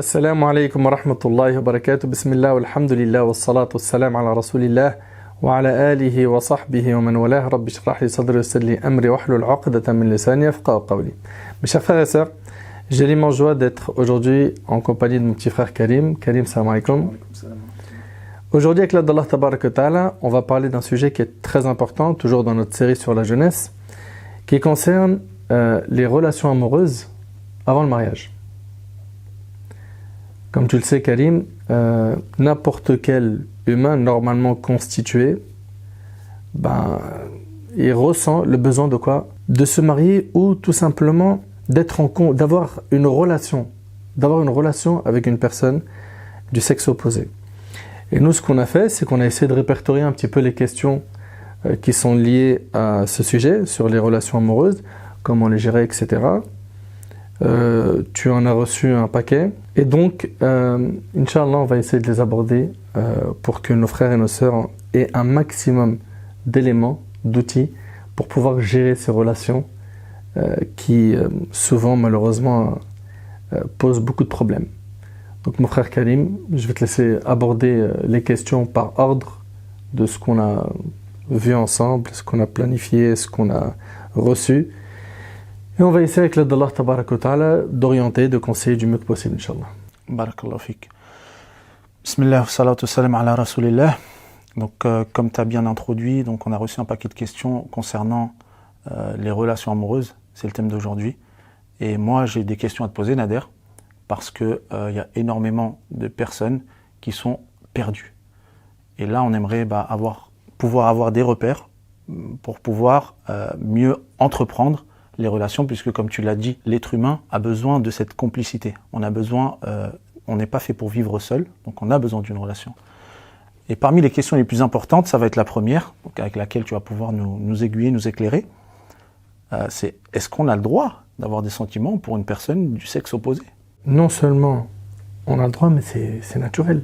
السلام عليكم ورحمة الله وبركاته بسم الله والحمد لله والصلاة والسلام على رسول الله وعلى آله وصحبه ومن والاه رب اشرح لي صدري ويسر لي أمري واحلل عقدة من لساني يفقهوا قولي. Mes chers frères et sœurs, j'ai l'immense joie d'être aujourd'hui en compagnie de mon petit frère Karim. Karim, salam alaikum. Aujourd'hui, avec l'aide d'Allah Tabarak wa Ta'ala, on va parler d'un sujet qui est très important, toujours dans notre série sur la jeunesse, qui concerne les relations amoureuses avant le mariage. Comme tu le sais, Karim, n'importe quel humain normalement constitué, il ressent le besoin de quoi? De se marier ou tout simplement d'avoir une relation avec une personne du sexe opposé. Et nous, ce qu'on a fait, c'est qu'on a essayé de répertorier un petit peu les questions qui sont liées à ce sujet, sur les relations amoureuses, comment les gérer, etc. Tu en as reçu un paquet. Et donc, Inch'Allah, on va essayer de les aborder pour que nos frères et nos sœurs aient un maximum d'éléments, d'outils, pour pouvoir gérer ces relations qui, souvent, malheureusement, posent beaucoup de problèmes. Donc, mon frère Karim, je vais te laisser aborder les questions par ordre de ce qu'on a vu ensemble, ce qu'on a planifié, ce qu'on a reçu. Et on va essayer avec l'aide d'Allah Tabarak wa Ta'ala d'orienter, de conseiller du mieux que possible, Inch'Allah. Barakallahu fik. Bismillah, salatu salam ala rasulillah. Donc, comme tu as bien introduit, donc on a reçu un paquet de questions concernant les relations amoureuses. C'est le thème d'aujourd'hui. Et moi, j'ai des questions à te poser, Nader, parce que y a énormément de personnes qui sont perdues. Et là, on aimerait pouvoir avoir des repères pour pouvoir mieux entreprendre les relations, puisque comme tu l'as dit, l'être humain a besoin de cette complicité. On n'est pas fait pour vivre seul, donc on a besoin d'une relation. Et parmi les questions les plus importantes, ça va être la première, donc avec laquelle tu vas pouvoir nous aiguiller, nous éclairer. C'est est-ce qu'on a le droit d'avoir des sentiments pour une personne du sexe opposé? Non seulement on a le droit, mais c'est naturel.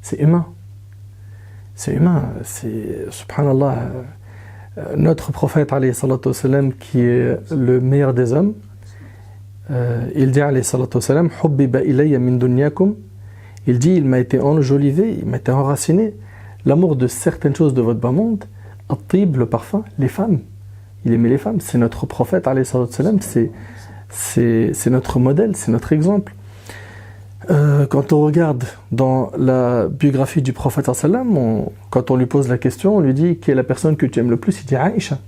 C'est humain. C'est humain. C'est, subhanallah, notre prophète, alayhi salatu wassalam, qui est le meilleur des hommes, il dit, alayhi salatu wassalam, hubbiba ilayya min dunyakum. Il dit, il m'a été enjolivé, il m'a été enraciné, l'amour de certaines choses de votre bas monde, at-tib, le parfum, les femmes. Il aimait les femmes. C'est notre prophète, alayhi salatu wassalam, c'est notre modèle, c'est notre exemple. Quand on regarde dans la biographie du prophète, quand on lui pose la question, on lui dit qui est la personne que tu aimes le plus, il dit Aïcha,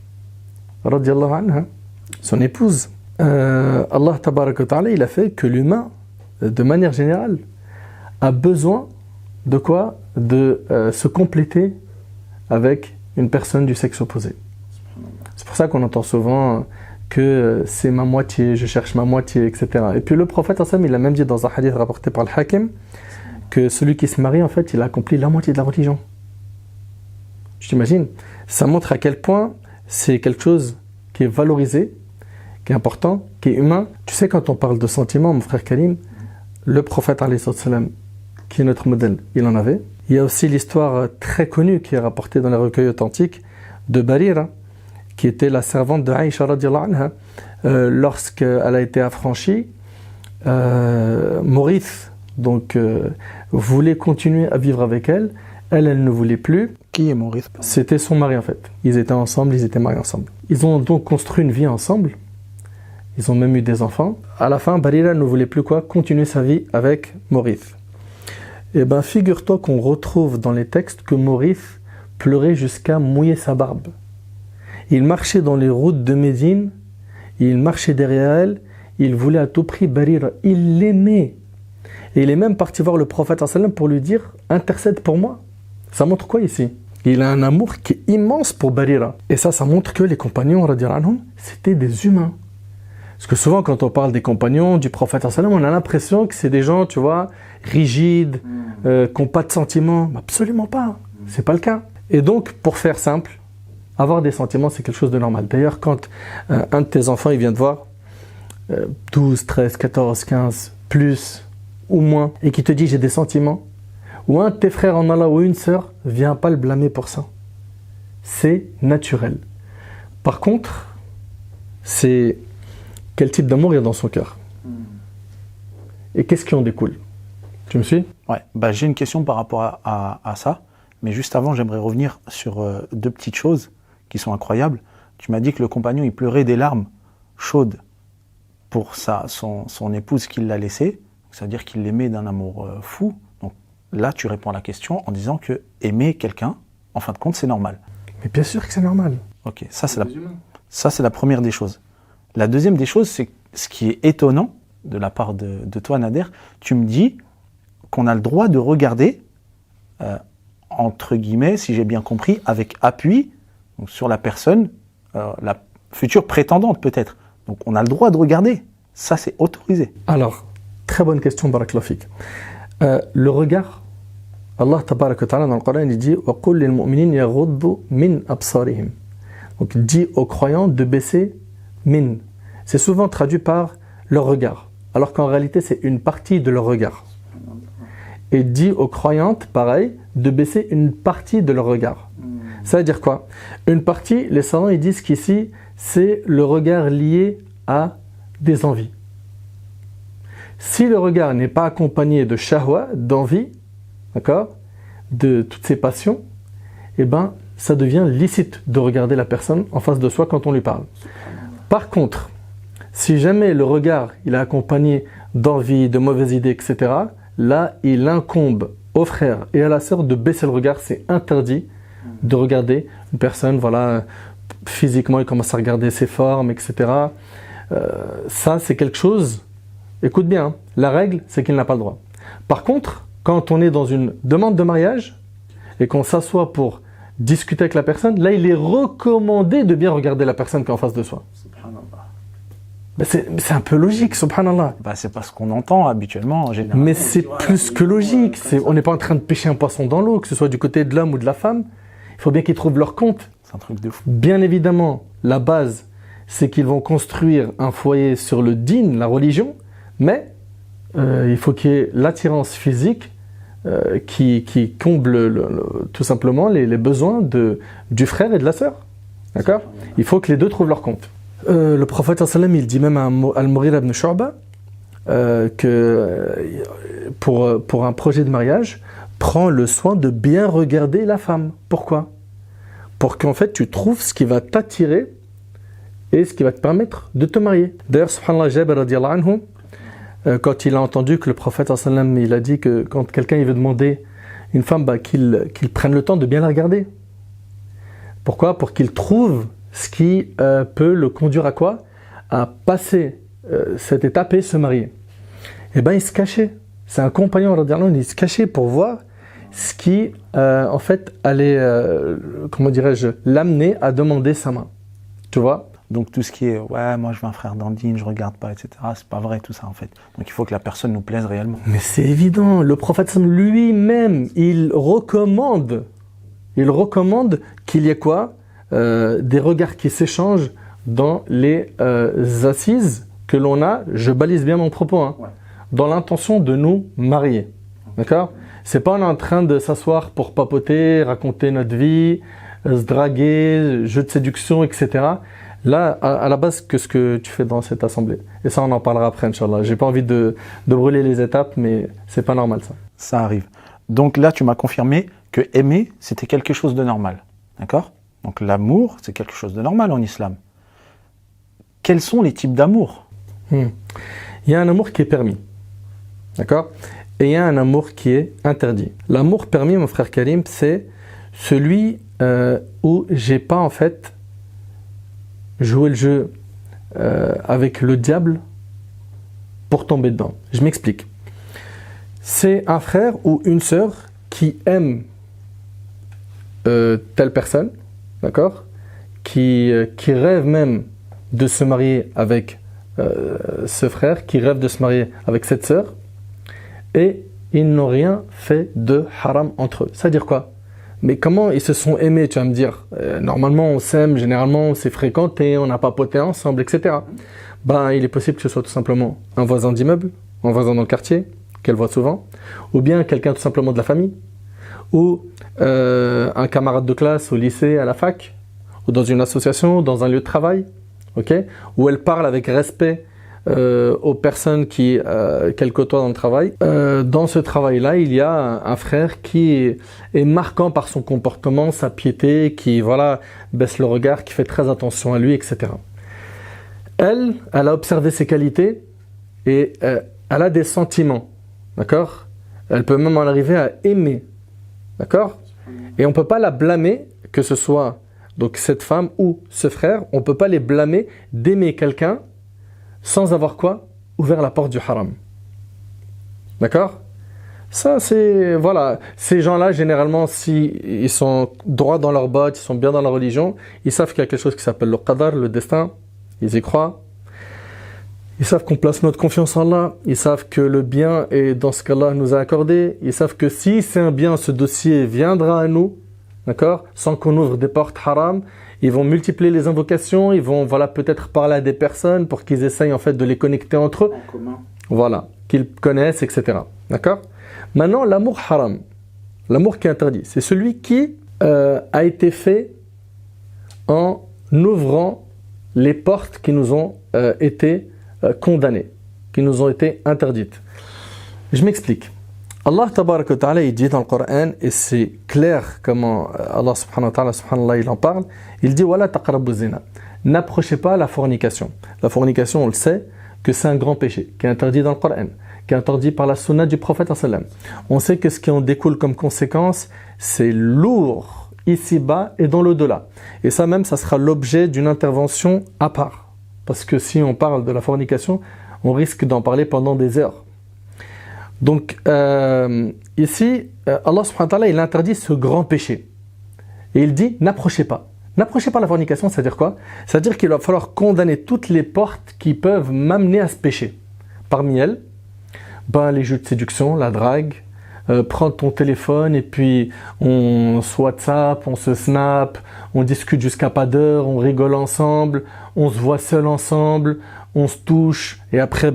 radiyallahu anha, son épouse. Allah tabaraka wa ta'ala, il a fait que l'humain, de manière générale, a besoin de quoi? De se compléter avec une personne du sexe opposé. C'est pour ça qu'on entend souvent que c'est ma moitié, je cherche ma moitié, etc. Et puis le prophète, il a même dit dans un hadith rapporté par le Hakim que celui qui se marie, en fait, il a accompli la moitié de la religion. Je t'imagine. Ça montre à quel point c'est quelque chose qui est valorisé, qui est important, qui est humain. Tu sais, quand on parle de sentiments, mon frère Karim, le prophète, qui est notre modèle, il en avait. Il y a aussi l'histoire très connue qui est rapportée dans les recueils authentiques de Barira, qui était la servante de Aïcha radiyallahu anha. Lorsqu'elle a été affranchie, Maurice voulait continuer à vivre avec elle. Elle ne voulait plus. Qui est Maurice? C'était son mari en fait. Ils étaient ensemble, ils étaient mariés ensemble. Ils ont donc construit une vie ensemble. Ils ont même eu des enfants. À la fin, Barira ne voulait plus continuer sa vie avec Maurice. Et figure-toi qu'on retrouve dans les textes que Maurice pleurait jusqu'à mouiller sa barbe. Il marchait dans les routes de Médine, il marchait derrière elle, il voulait à tout prix Barira, il l'aimait. Et il est même parti voir le prophète pour lui dire « Intercède pour moi ». Ça montre quoi ici? Il a un amour qui est immense pour Barira. Et ça montre que les compagnons, radiyallahu anhum, c'était des humains. Parce que souvent quand on parle des compagnons du prophète, on a l'impression que c'est des gens, tu vois, rigides, qui n'ont pas de sentiments. Absolument pas, c'est pas le cas. Et donc, pour faire simple, avoir des sentiments, c'est quelque chose de normal. D'ailleurs, quand un de tes enfants, il vient te voir, 12, 13, 14, 15, plus ou moins, et qui te dit j'ai des sentiments, ou un de tes frères en Allah ou une sœur, viens pas le blâmer pour ça. C'est naturel. Par contre, c'est quel type d'amour il y a dans son cœur. Et qu'est-ce qui en découle? Tu me suis? Ouais, bah, j'ai une question par rapport à ça, mais juste avant, j'aimerais revenir sur deux petites choses qui sont incroyables. Tu m'as dit que le compagnon, il pleurait des larmes chaudes pour son épouse qui l'a laissé, c'est-à-dire qu'il l'aimait d'un amour fou. Donc là, tu réponds à la question en disant que aimer quelqu'un, en fin de compte, c'est normal. Mais bien sûr que c'est normal. Ok, ça c'est la première des choses. La deuxième des choses, c'est ce qui est étonnant de la part de toi, Nader. Tu me dis qu'on a le droit de regarder, entre guillemets, si j'ai bien compris, avec appui donc sur la personne, la future prétendante peut-être. Donc on a le droit de regarder. Ça, c'est autorisé. Alors, très bonne question, Barakallahu fik. Le regard, Allah tabarak wa ta'ala dans le Coran, il dit « Wa qul lil mu'minin yaghuddu min absarihim » Donc il dit aux croyants de baisser min. C'est souvent traduit par leur regard, alors qu'en réalité c'est une partie de leur regard. Et dit aux croyantes, pareil, de baisser une partie de leur regard. Ça veut dire quoi? Une partie, les savants ils disent qu'ici, c'est le regard lié à des envies. Si le regard n'est pas accompagné de shahwa, d'envie, d'accord, de toutes ces passions, eh ben, ça devient licite de regarder la personne en face de soi quand on lui parle. Par contre, si jamais le regard il est accompagné d'envie, de mauvaises idées, etc., là, il incombe au frère et à la sœur de baisser le regard. C'est interdit de regarder une personne, voilà, physiquement, il commence à regarder ses formes, etc. Ça, c'est quelque chose, écoute bien, hein, la règle, c'est qu'il n'a pas le droit. Par contre, quand on est dans une demande de mariage et qu'on s'assoit pour discuter avec la personne, là, il est recommandé de bien regarder la personne qui est en face de soi. Ben c'est un peu logique, subhanallah. Bah, c'est pas ce qu'on entend habituellement en général. Mais c'est plus que logique. On n'est pas en train de pêcher un poisson dans l'eau, que ce soit du côté de l'homme ou de la femme. Il faut bien qu'ils trouvent leur compte. C'est un truc de fou. Bien évidemment, la base, c'est qu'ils vont construire un foyer sur le din, la religion, mais il faut qu'il y ait l'attirance physique qui comble tout simplement les besoins du frère et de la sœur. D'accord? Il faut que les deux trouvent leur compte. Le prophète sallam, il dit même à Al-Mughira ibn Shu'ba que pour un projet de mariage, prends le soin de bien regarder la femme. Pourquoi? Pour qu'en fait tu trouves ce qui va t'attirer et ce qui va te permettre de te marier. D'ailleurs, subhanallah, Jabir radiyallahu anhu, quand il a entendu que le prophète sallam, il a dit que quand quelqu'un il veut demander une femme, qu'il prenne le temps de bien la regarder. Pourquoi? Pour qu'il trouve ce qui peut le conduire à quoi? À passer cette étape et se marier. Et bien il se cachait. C'est un compagnon, il se cachait pour voir ce qui en fait allait, comment dirais-je, l'amener à demander sa main. Tu vois? Donc tout ce qui est, ouais, moi je veux un frère d'Andine, je regarde pas, etc. C'est pas vrai tout ça en fait. Donc il faut que la personne nous plaise réellement. Mais c'est évident, le prophète lui-même, il recommande qu'il y ait quoi? Des regards qui s'échangent dans les assises que l'on a, je balise bien mon propos, hein, ouais, dans l'intention de nous marier. D'accord? C'est pas on est en train de s'asseoir pour papoter, raconter notre vie, se draguer, jeu de séduction, etc. Là, à la base, que ce que tu fais dans cette assemblée. Et ça, on en parlera après, Inch'Allah. J'ai pas envie de brûler les étapes, mais c'est pas normal ça. Ça arrive. Donc là, tu m'as confirmé que aimer, c'était quelque chose de normal. D'accord? Donc l'amour, c'est quelque chose de normal en islam. Quels sont les types d'amour? Il y a un amour qui est permis. D'accord? Et il y a un amour qui est interdit. L'amour permis, mon frère Karim, c'est celui où j'ai pas en fait joué le jeu avec le diable pour tomber dedans. Je m'explique. C'est un frère ou une sœur qui aime telle personne, d'accord, qui rêve même de se marier avec ce frère, qui rêve de se marier avec cette sœur, et ils n'ont rien fait de haram entre eux. Ça veut dire quoi? Mais comment ils se sont aimés, tu vas me dire? Normalement, on s'aime, généralement, on s'est fréquenté, on a papoté ensemble, etc. Ben, il est possible que ce soit tout simplement un voisin d'immeuble, un voisin dans le quartier, qu'elle voit souvent, ou bien quelqu'un tout simplement de la famille, ou un camarade de classe au lycée, à la fac, ou dans une association, dans un lieu de travail, okay, où elle parle avec respect aux personnes qu'elle côtoie dans le travail. Dans ce travail-là, il y a un frère qui est marquant par son comportement, sa piété, qui baisse le regard, qui fait très attention à lui, etc. Elle a observé ses qualités et elle a des sentiments, d'accord ? Elle peut même en arriver à aimer, d'accord ? Et on ne peut pas la blâmer, que ce soit donc cette femme ou ce frère, on ne peut pas les blâmer d'aimer quelqu'un sans avoir quoi ? Ouvert la porte du haram. D'accord ? Ça, c'est... Voilà. Ces gens-là, généralement, s'ils sont droits dans leurs bottes, ils sont bien dans la religion, ils savent qu'il y a quelque chose qui s'appelle le qadar, le destin. Ils y croient. Ils savent qu'on place notre confiance en Allah. Ils savent que le bien est dans ce qu'Allah nous a accordé. Ils savent que si c'est un bien, ce dossier viendra à nous. D'accord ? Sans qu'on ouvre des portes haram. Ils vont multiplier les invocations. Ils vont peut-être parler à des personnes pour qu'ils essayent en fait de les connecter entre eux. En commun. Voilà. Qu'ils connaissent, etc. D'accord ? Maintenant, l'amour haram. L'amour qui est interdit. C'est celui qui a été fait en ouvrant les portes qui nous ont été condamnées, qui nous ont été interdites. Je m'explique. Allah tabaraka wa ta'ala, il dit dans le Coran, et c'est clair comment Allah subhanahu wa ta'ala, subhanallah, il en parle, il dit « Wala taqrabu zina » N'approchez pas la fornication. La fornication, on le sait, que c'est un grand péché, qui est interdit dans le Coran, qui est interdit par la sunna du prophète sallam. On sait que ce qui en découle comme conséquence, c'est lourd ici-bas et dans l'au-delà. Et ça même, ça sera l'objet d'une intervention à part. Parce que si on parle de la fornication, on risque d'en parler pendant des heures. Donc, ici, Allah subhanahu wa ta'ala, il interdit ce grand péché. Et il dit, n'approchez pas. N'approchez pas la fornication, c'est-à-dire quoi ? C'est-à-dire qu'il va falloir condamner toutes les portes qui peuvent m'amener à ce péché. Parmi elles, les jeux de séduction, la drague, prendre ton téléphone et puis on se WhatsApp, on se Snap, on discute jusqu'à pas d'heure, on rigole ensemble, on se voit seul ensemble, on se touche et après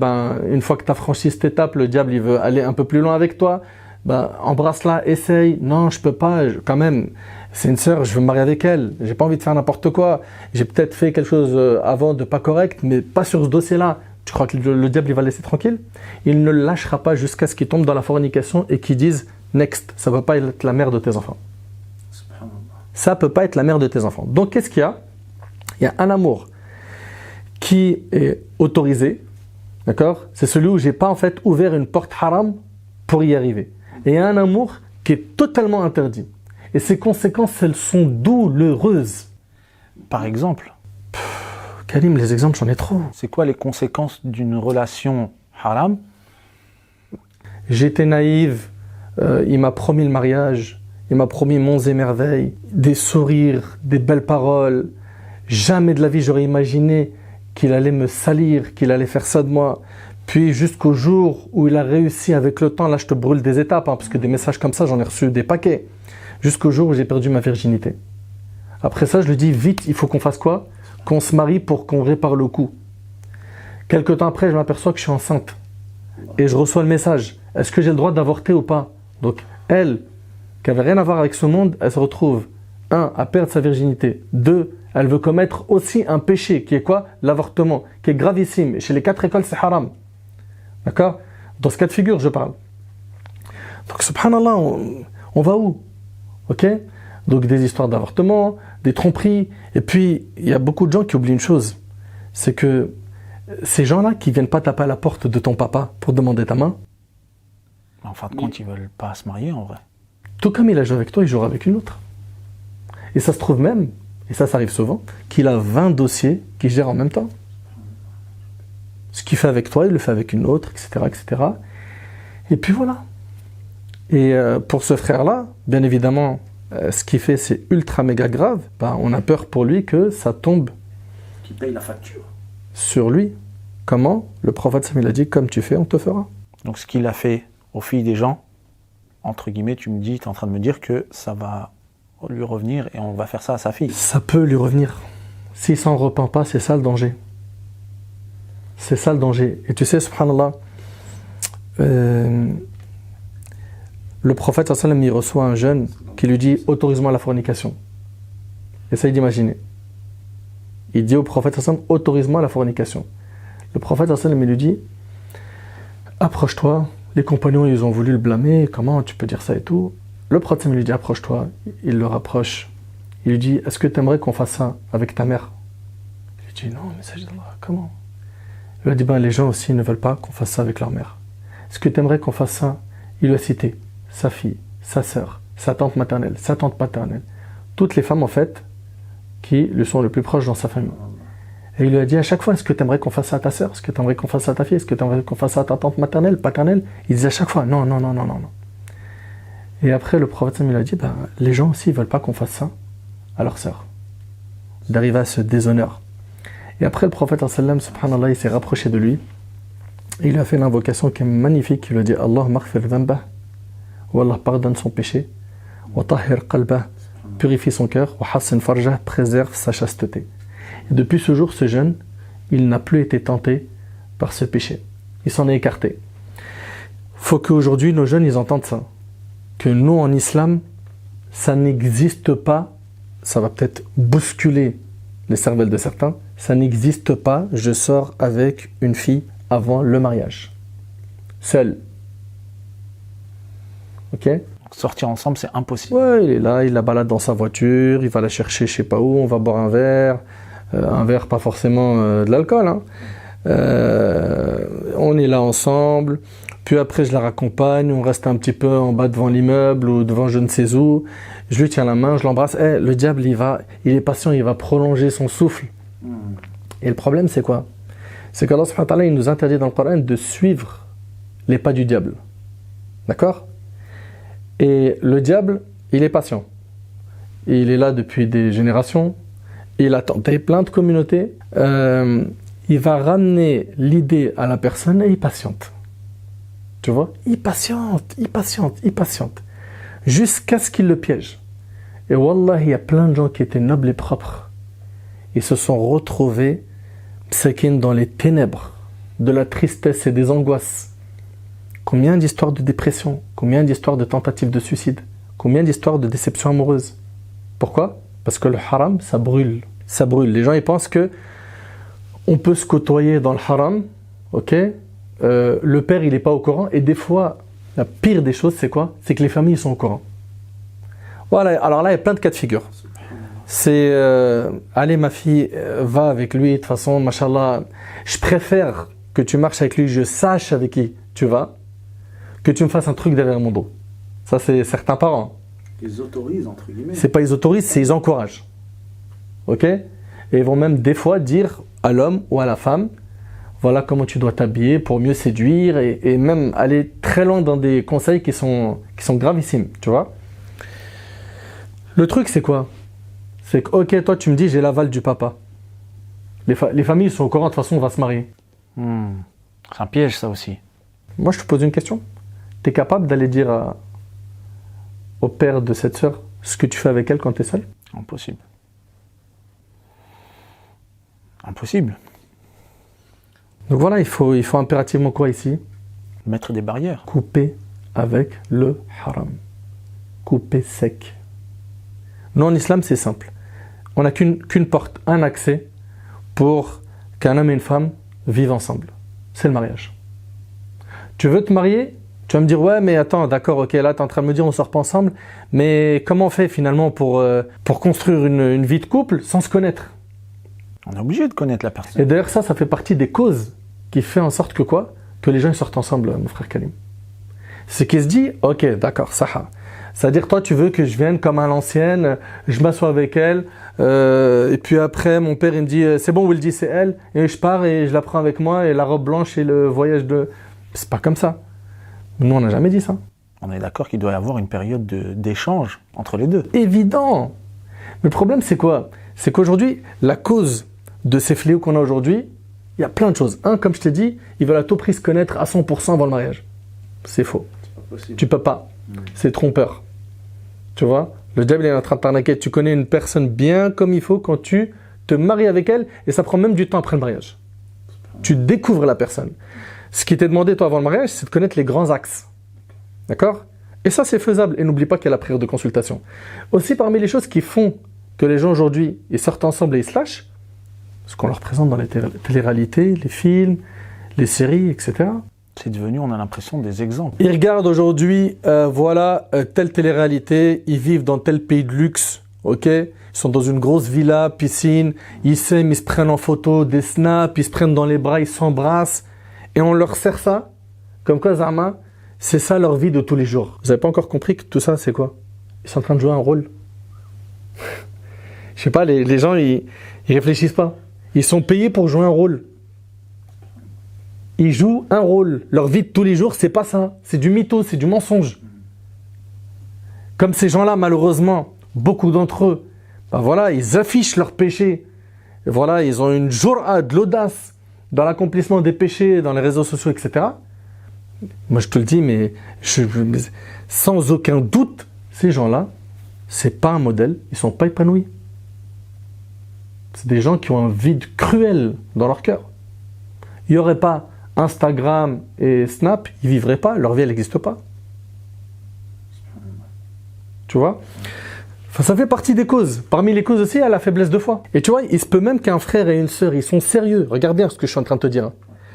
une fois que tu as franchi cette étape, le diable il veut aller un peu plus loin avec toi, embrasse-la, essaye, non je peux pas, quand même, c'est une sœur, je veux me marier avec elle, j'ai pas envie de faire n'importe quoi, j'ai peut-être fait quelque chose avant de pas correct, mais pas sur ce dossier-là. Tu crois que le diable il va laisser tranquille ? Il ne lâchera pas jusqu'à ce qu'il tombe dans la fornication et qu'il dise « Next, ça ne peut pas être la mère de tes enfants. » Ça ne peut pas être la mère de tes enfants. Donc qu'est-ce qu'il y a ? Il y a un amour qui est autorisé, d'accord ? C'est celui où je n'ai pas en fait ouvert une porte haram pour y arriver. Et il y a un amour qui est totalement interdit. Et ses conséquences, elles sont douloureuses. Par exemple ? Karim, les exemples, j'en ai trop. C'est quoi les conséquences d'une relation haram ? J'étais naïve, il m'a promis le mariage, il m'a promis monts et merveilles, des sourires, des belles paroles. Jamais de la vie j'aurais imaginé qu'il allait me salir, qu'il allait faire ça de moi. Puis jusqu'au jour où il a réussi avec le temps, là je te brûle des étapes, parce que des messages comme ça, j'en ai reçu des paquets. Jusqu'au jour où j'ai perdu ma virginité. Après ça, je lui dis vite, il faut qu'on fasse quoi ? Qu'on se marie pour qu'on répare le coup. Quelque temps après, je m'aperçois que je suis enceinte. Et je reçois le message. Est-ce que j'ai le droit d'avorter ou pas ? Donc, elle, qui n'avait rien à voir avec ce monde, elle se retrouve, 1, à perdre sa virginité. 2, elle veut commettre aussi un péché, qui est quoi ? L'avortement, qui est gravissime. Et chez les 4 écoles, c'est haram. D'accord ? Dans ce cas de figure, je parle. Donc, subhanallah, on va où ? Ok ? Donc des histoires d'avortement, des tromperies. Et puis, il y a beaucoup de gens qui oublient une chose. C'est que ces gens-là qui ne viennent pas taper à la porte de ton papa pour demander ta main. En fin de compte, ils ne veulent pas se marier en vrai. Tout comme il a joué avec toi, il jouera avec une autre. Et ça se trouve même, et ça arrive souvent, qu'il a 20 dossiers qu'il gère en même temps. Ce qu'il fait avec toi, il le fait avec une autre, etc. etc. Et puis voilà. Et pour ce frère-là, bien évidemment, ce qu'il fait, c'est ultra méga grave. On a peur pour lui que ça tombe. Qu'il paye la facture. Sur lui. Comment ? Le prophète Samuel a dit, comme tu fais, on te fera. Donc ce qu'il a fait aux filles des gens, entre guillemets, tu es en train de me dire que ça va lui revenir et on va faire ça à sa fille. Ça peut lui revenir. S'il s'en repent pas, c'est ça le danger. C'est ça le danger. Et tu sais, subhanallah, le prophète sallallahu alayhi wa sallam, il reçoit un jeune qui lui dit « Autorise-moi la fornication ». Essaye d'imaginer. Il dit au prophète sallallahu alayhi wa sallam « Autorise-moi la fornication ». Le prophète sallallahu alayhi wa sallam, il lui dit, approche-toi. Les compagnons, ils ont voulu le blâmer. Comment tu peux dire ça et tout? Le prophète lui dit, approche-toi. Il le rapproche. Il lui dit, est-ce que tu aimerais qu'on fasse ça avec ta mère? Il lui dit, non, message d'Allah, comment? Il lui a dit, les gens aussi ne veulent pas qu'on fasse ça avec leur mère. Est-ce que tu aimerais qu'on fasse ça? Il lui a cité sa fille, sa sœur, sa tante maternelle, sa tante paternelle. Toutes les femmes, en fait, qui lui sont le plus proches dans sa famille. Et il lui a dit à chaque fois, est-ce que tu aimerais qu'on fasse ça à ta sœur? Est-ce que tu aimerais qu'on fasse ça à ta fille? Est-ce que tu aimerais qu'on fasse ça à ta tante maternelle, paternelle? Il disait à chaque fois, non, non, non, non, non, non. Et après, le prophète il a dit, les gens aussi, ils ne veulent pas qu'on fasse ça à leur sœur. D'arriver à ce déshonneur. Et après, le prophète, subhanallah, il s'est rapproché de lui. Et il a fait une invocation qui est magnifique. Il a dit, Allah maghfir dhanbah, ou Allah pardonne son péché, wa tahhir qalbah, purifie son cœur, wa hassin farjah, préserve sa chasteté. Et depuis ce jour, ce jeune, il n'a plus été tenté par ce péché. Il s'en est écarté. Il faut qu'aujourd'hui, nos jeunes, ils entendent ça. Que nous, en islam, ça n'existe pas, ça va peut-être bousculer les cervelles de certains, ça n'existe pas, je sors avec une fille avant le mariage. Seul. Ok? Sortir ensemble, c'est impossible. Ouais, il est là, il la balade dans sa voiture, il va la chercher je sais pas où, on va boire un verre, pas forcément de l'alcool, hein. On est là ensemble, puis après je la raccompagne, on reste un petit peu en bas devant l'immeuble ou devant je ne sais où, je lui tiens la main, je l'embrasse, le diable il est patient, il va prolonger son souffle. Et le problème c'est quoi? C'est qu'Allah subhanahu wa ta'ala, il nous interdit dans le Coran de suivre les pas du diable. D'accord? Et le diable, il est patient. Il est là depuis des générations. Il a tenté plein de communautés. Il va ramener l'idée à la personne et il patiente. Tu vois? Il patiente. Jusqu'à ce qu'il le piège. Et wallah, il y a plein de gens qui étaient nobles et propres. Ils se sont retrouvés dans les ténèbres de la tristesse et des angoisses. Combien d'histoires de dépression, combien d'histoires de tentatives de suicide, combien d'histoires de déception amoureuse. Pourquoi? Parce que le haram, ça brûle. Ça brûle. Les gens, ils pensent que on peut se côtoyer dans le haram, ok? Le père, il n'est pas au courant. Et des fois, la pire des choses, c'est quoi? C'est que les familles sont au courant. Voilà, alors là, il y a plein de cas de figure. C'est, allez ma fille, va avec lui, de toute façon, machallah, je préfère que tu marches avec lui, je sache avec qui tu vas, que tu me fasses un truc derrière mon dos. Ça, c'est certains parents. Ils autorisent, entre guillemets. C'est pas ils autorisent, c'est ils encouragent. Ok? Et ils vont même des fois dire à l'homme ou à la femme, voilà comment tu dois t'habiller pour mieux séduire, et même aller très loin dans des conseils qui sont gravissimes, tu vois? Le truc, c'est quoi? C'est que, ok, toi tu me dis j'ai l'aval du papa. Les familles sont au courant, de toute façon on va se marier. C'est un piège ça aussi. Moi je te pose une question. Tu es capable d'aller dire au père de cette sœur ce que tu fais avec elle quand tu es seul? Impossible. Impossible. Donc voilà, il faut impérativement quoi ici? Mettre des barrières. Couper avec le haram. Couper sec. Nous en islam c'est simple. On n'a qu'une porte, un accès pour qu'un homme et une femme vivent ensemble. C'est le mariage. Tu veux te marier? Tu vas me dire, ouais, mais attends, d'accord, ok, là, tu es en train de me dire, on sort pas ensemble, mais comment on fait finalement pour construire une vie de couple sans se connaître? On est obligé de connaître la personne. Et d'ailleurs, ça fait partie des causes qui fait en sorte que quoi? Que les gens ils sortent ensemble, mon frère Kalim. C'est qu'il se dit, ok, d'accord, saha. C'est-à-dire, toi, tu veux que je vienne comme à l'ancienne, je m'assois avec elle, et puis après, mon père, il me dit, c'est bon, Wildy, c'est elle, et je pars et je la prends avec moi, et la robe blanche et le voyage de... C'est pas comme ça. Nous, on n'a jamais dit ça. On est d'accord qu'il doit y avoir une période d'échange entre les deux. Évident. Mais le problème, c'est quoi? C'est qu'aujourd'hui, la cause de ces fléaux qu'on a aujourd'hui, il y a plein de choses. Un, comme je t'ai dit, ils veulent à tout prix se connaître à 100% avant le mariage. C'est faux. C'est pas possible. Tu peux pas. C'est trompeur. Tu vois? Le diable est en train de t'arnaquer. Tu connais une personne bien comme il faut quand tu te maries avec elle, et ça prend même du temps après le mariage. Tu découvres la personne. Ce qui t'est demandé, toi, avant le mariage, c'est de connaître les grands axes. D'accord? Et ça, c'est faisable. Et n'oublie pas qu'il y a la prière de consultation. Aussi, parmi les choses qui font que les gens aujourd'hui, ils sortent ensemble et ils se lâchent, ce qu'on leur présente dans les télé-réalités, les films, les séries, etc. C'est devenu, on a l'impression, des exemples. Ils regardent aujourd'hui, telle télé-réalité, ils vivent dans tel pays de luxe, ok? Ils sont dans une grosse villa, piscine, ils s'aiment, ils se prennent en photo, des snaps, ils se prennent dans les bras, ils s'embrassent, et on leur sert ça, comme quoi, Zama, c'est ça leur vie de tous les jours. Vous n'avez pas encore compris que tout ça, c'est quoi? Ils sont en train de jouer un rôle. Je sais pas, les gens, ils réfléchissent pas. Ils sont payés pour jouer un rôle. Ils jouent un rôle. Leur vie de tous les jours, c'est pas ça. C'est du mytho, c'est du mensonge. Comme ces gens-là, malheureusement, beaucoup d'entre eux, voilà, ils affichent leurs péchés. Et voilà, ils ont une joura, de l'audace dans l'accomplissement des péchés, dans les réseaux sociaux, etc. Moi, je te le dis, mais sans aucun doute, ces gens-là, c'est pas un modèle. Ils sont pas épanouis. C'est des gens qui ont un vide cruel dans leur cœur. Il n'y aurait pas Instagram et Snap, ils ne vivraient pas, leur vie, elle n'existe pas. Tu vois? Enfin, ça fait partie des causes. Parmi les causes aussi, il y a la faiblesse de foi. Et tu vois, il se peut même qu'un frère et une sœur, ils sont sérieux. Regarde bien ce que je suis en train de te dire.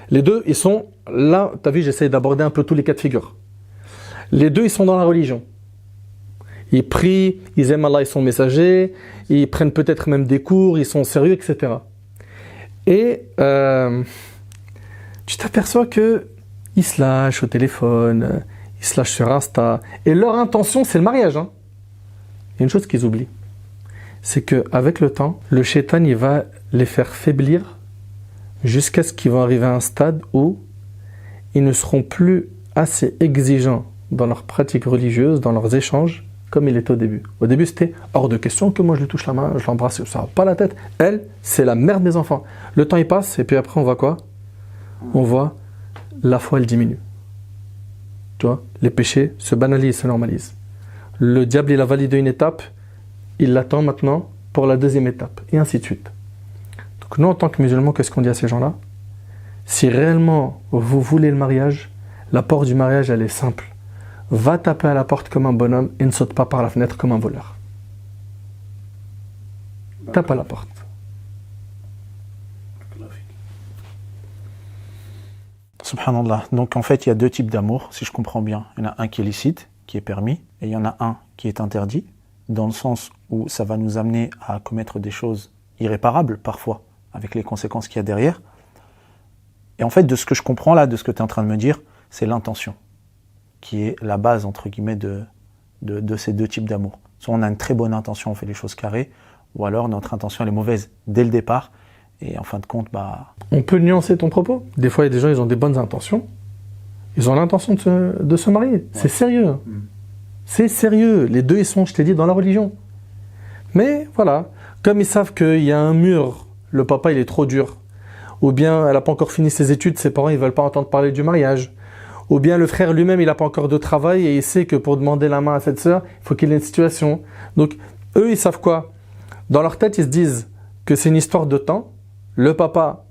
Les deux, ils sont là, tu as vu, j'essaie d'aborder un peu tous les cas de figure. Les deux, ils sont dans la religion. Ils prient, ils aiment Allah et son messager, ils prennent peut-être même des cours, ils sont sérieux, etc. Et tu t'aperçois qu'ils se lâchent au téléphone, ils se lâchent sur Insta, et leur intention, c'est le mariage. Hein. Il y a une chose qu'ils oublient, c'est qu'avec le temps, le shaitan, il va les faire faiblir jusqu'à ce qu'ils vont arriver à un stade où ils ne seront plus assez exigeants dans leurs pratiques religieuses, dans leurs échanges, comme il était au début. Au début, c'était hors de question que moi je lui touche la main, je l'embrasse, ça va pas la tête. Elle, c'est la mère de mes enfants. Le temps il passe, et puis après on voit quoi? On voit la foi, elle diminue. Tu vois, les péchés se banalisent, se normalisent. Le diable, il a validé une étape, il l'attend maintenant pour la deuxième étape, et ainsi de suite. Donc nous, en tant que musulmans, qu'est-ce qu'on dit à ces gens-là? Si réellement vous voulez le mariage, la porte du mariage, elle est simple. Va taper à la porte comme un bonhomme et ne saute pas par la fenêtre comme un voleur. Tape à la porte. Subhanallah. Donc en fait, il y a deux types d'amour, si je comprends bien. Il y en a un qui est licite, qui est permis, et il y en a un qui est interdit, dans le sens où ça va nous amener à commettre des choses irréparables, parfois, avec les conséquences qu'il y a derrière. Et en fait, de ce que je comprends là, de ce que tu es en train de me dire, c'est l'intention, qui est la base, entre guillemets, de ces deux types d'amour. Soit on a une très bonne intention, on fait les choses carrées, ou alors notre intention elle est mauvaise dès le départ, et en fin de compte, On peut nuancer ton propos. Des fois, il y a des gens, ils ont des bonnes intentions. Ils ont l'intention de se marier. Ouais. C'est sérieux. C'est sérieux. Les deux, ils sont, je t'ai dit, dans la religion. Mais voilà, comme ils savent qu'il y a un mur, le papa, il est trop dur, ou bien elle n'a pas encore fini ses études, ses parents, ils ne veulent pas entendre parler du mariage, ou bien le frère lui-même, il n'a pas encore de travail et il sait que pour demander la main à cette sœur, il faut qu'il ait une situation. Donc, eux, ils savent quoi? Dans leur tête, ils se disent que c'est une histoire de temps. Le papa,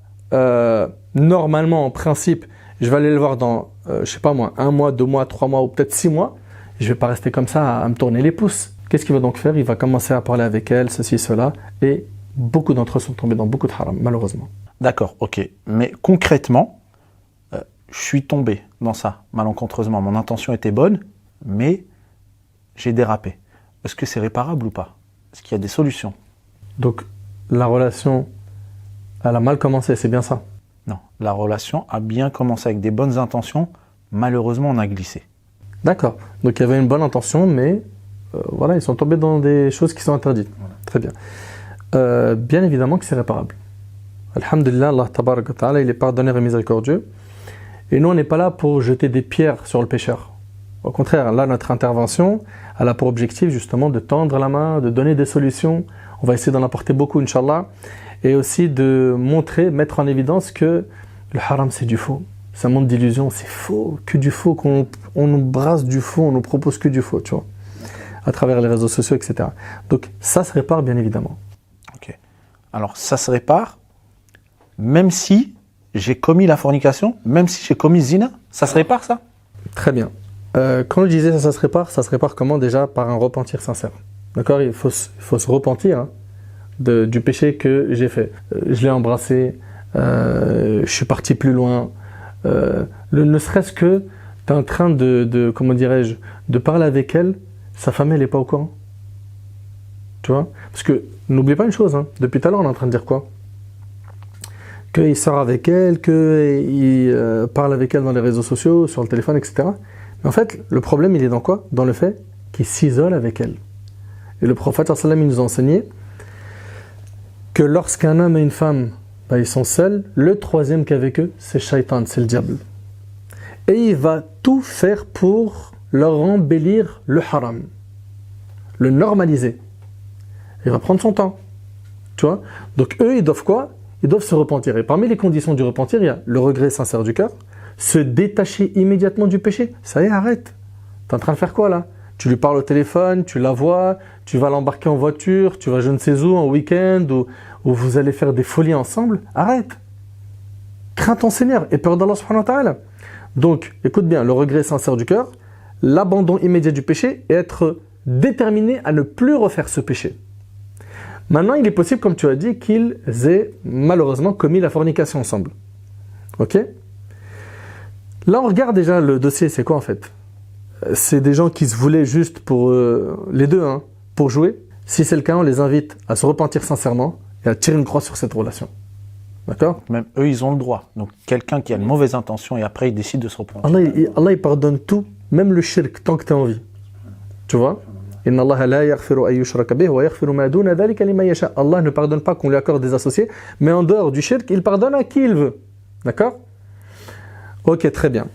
normalement, en principe, je vais aller le voir dans, je sais pas moi, 1 mois, 2 mois, 3 mois ou peut-être 6 mois. Je vais pas rester comme ça à me tourner les pouces. Qu'est-ce qu'il va donc faire? Il va commencer à parler avec elle, ceci, cela. Et beaucoup d'entre eux sont tombés dans beaucoup de haram, malheureusement. D'accord, ok. Mais concrètement, je suis tombé dans ça, malencontreusement. Mon intention était bonne, mais j'ai dérapé. Est-ce que c'est réparable ou pas? Est-ce qu'il y a des solutions? Donc, la relation, elle a mal commencé, c'est bien ça? Non, la relation a bien commencé avec des bonnes intentions. Malheureusement, on a glissé. D'accord. Donc, il y avait une bonne intention, mais voilà, ils sont tombés dans des choses qui sont interdites. Voilà. Très bien. Bien évidemment que c'est réparable. Alhamdulillah, Allah tabarak wa ta'ala, il est pardonneur et miséricordieux. Et nous, on n'est pas là pour jeter des pierres sur le pécheur. Au contraire, là, notre intervention, elle a pour objectif justement de tendre la main, de donner des solutions. On va essayer d'en apporter beaucoup, Inch'Allah. Et aussi de montrer, mettre en évidence que le haram, c'est du faux. C'est un monde d'illusions, c'est faux, que du faux, qu'on nous brasse du faux, on nous propose que du faux, tu vois, à travers les réseaux sociaux, etc. Donc, ça se répare, bien évidemment. Ok. Alors, ça se répare, même si j'ai commis la fornication, même si j'ai commis zina, ça se répare, ça? Très bien. Quand je disais ça se répare comment? Déjà par un repentir sincère. D'accord? Il faut se repentir. Hein. du péché que j'ai fait. Je l'ai embrassé, je suis parti plus loin. Ne serait-ce que tu es en train comment dirais-je, de parler avec elle, sa femme elle n'est pas au courant. Tu vois? Parce que n'oublie pas une chose, hein, depuis tout à l'heure on est en train de dire quoi? Qu'il sort avec elle, qu'il parle avec elle dans les réseaux sociaux, sur le téléphone, etc. Mais en fait, le problème il est dans quoi? Dans le fait qu'il s'isole avec elle. Et le prophète sallallahu alayhi wa sallam il nous a enseigné que lorsqu'un homme et une femme ils sont seuls, le troisième qu'avec eux, c'est Shaitan, c'est le diable. Et il va tout faire pour leur embellir le haram, le normaliser. Il va prendre son temps. Tu vois? Donc eux, ils doivent quoi? Ils doivent se repentir. Et parmi les conditions du repentir, il y a le regret sincère du cœur, se détacher immédiatement du péché. Ça y est, arrête. T'es en train de faire quoi là? Tu lui parles au téléphone, tu la vois, tu vas l'embarquer en voiture, tu vas je ne sais où, en week-end, ou vous allez faire des folies ensemble. Arrête. Crains ton Seigneur et peur d'Allah subhanahu wa ta'ala. Donc, écoute bien, le regret sincère du cœur, l'abandon immédiat du péché et être déterminé à ne plus refaire ce péché. Maintenant, il est possible, comme tu as dit, qu'ils aient malheureusement commis la fornication ensemble. Ok? Là, on regarde déjà le dossier, c'est quoi en fait? C'est des gens qui se voulaient juste pour les deux, hein, pour jouer. Si c'est le cas, on les invite à se repentir sincèrement et à tirer une croix sur cette relation. D'accord? Même eux, ils ont le droit. Donc, quelqu'un qui a de mauvaises intentions et après, il décide de se repentir. Allah, il pardonne tout, même le shirk, tant que tu as envie. Tu vois? Allah ne pardonne pas qu'on lui accorde des associés, mais en dehors du shirk, il pardonne à qui il veut. D'accord? Ok, très bien.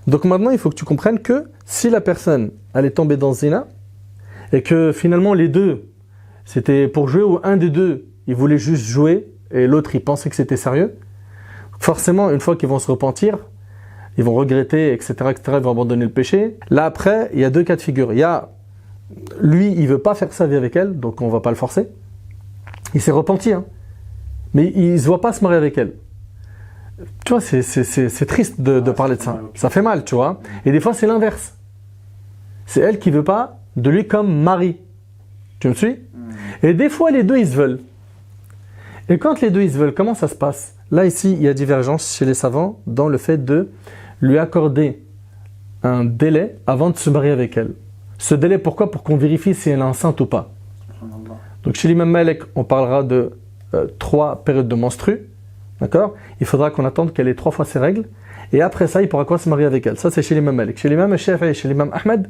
Donc maintenant, il faut que tu comprennes que si la personne elle est tombée dans le zina et que finalement les deux, c'était pour jouer ou un des deux, il voulait juste jouer et l'autre, il pensait que c'était sérieux, forcément, une fois qu'ils vont se repentir, ils vont regretter, etc., ils vont abandonner le péché. Là, après, il y a deux cas de figure. Il y a, lui, il veut pas faire sa vie avec elle, donc on va pas le forcer. Il s'est repenti, hein. Mais il se voit pas se marier avec elle. Tu vois, c'est triste de parler de ça. Ça fait mal, tu vois. Et des fois, c'est l'inverse. C'est elle qui veut pas de lui comme mari. Tu me suis? Et des fois, les deux, ils se veulent. Et quand les deux, ils se veulent, comment ça se passe? Là, ici, il y a divergence chez les savants dans le fait de lui accorder un délai avant de se marier avec elle. Ce délai, pourquoi? Pour qu'on vérifie si elle est enceinte ou pas. Donc, chez l'imam Malik, on parlera de 3 périodes de menstrues. D'accord? Il faudra qu'on attende qu'elle ait 3 fois ses règles. Et après ça, il pourra quoi se marier avec elle. Ça, c'est chez l'imam Malik. Chez l'imam Shafi'i et chez l'imam Ahmed,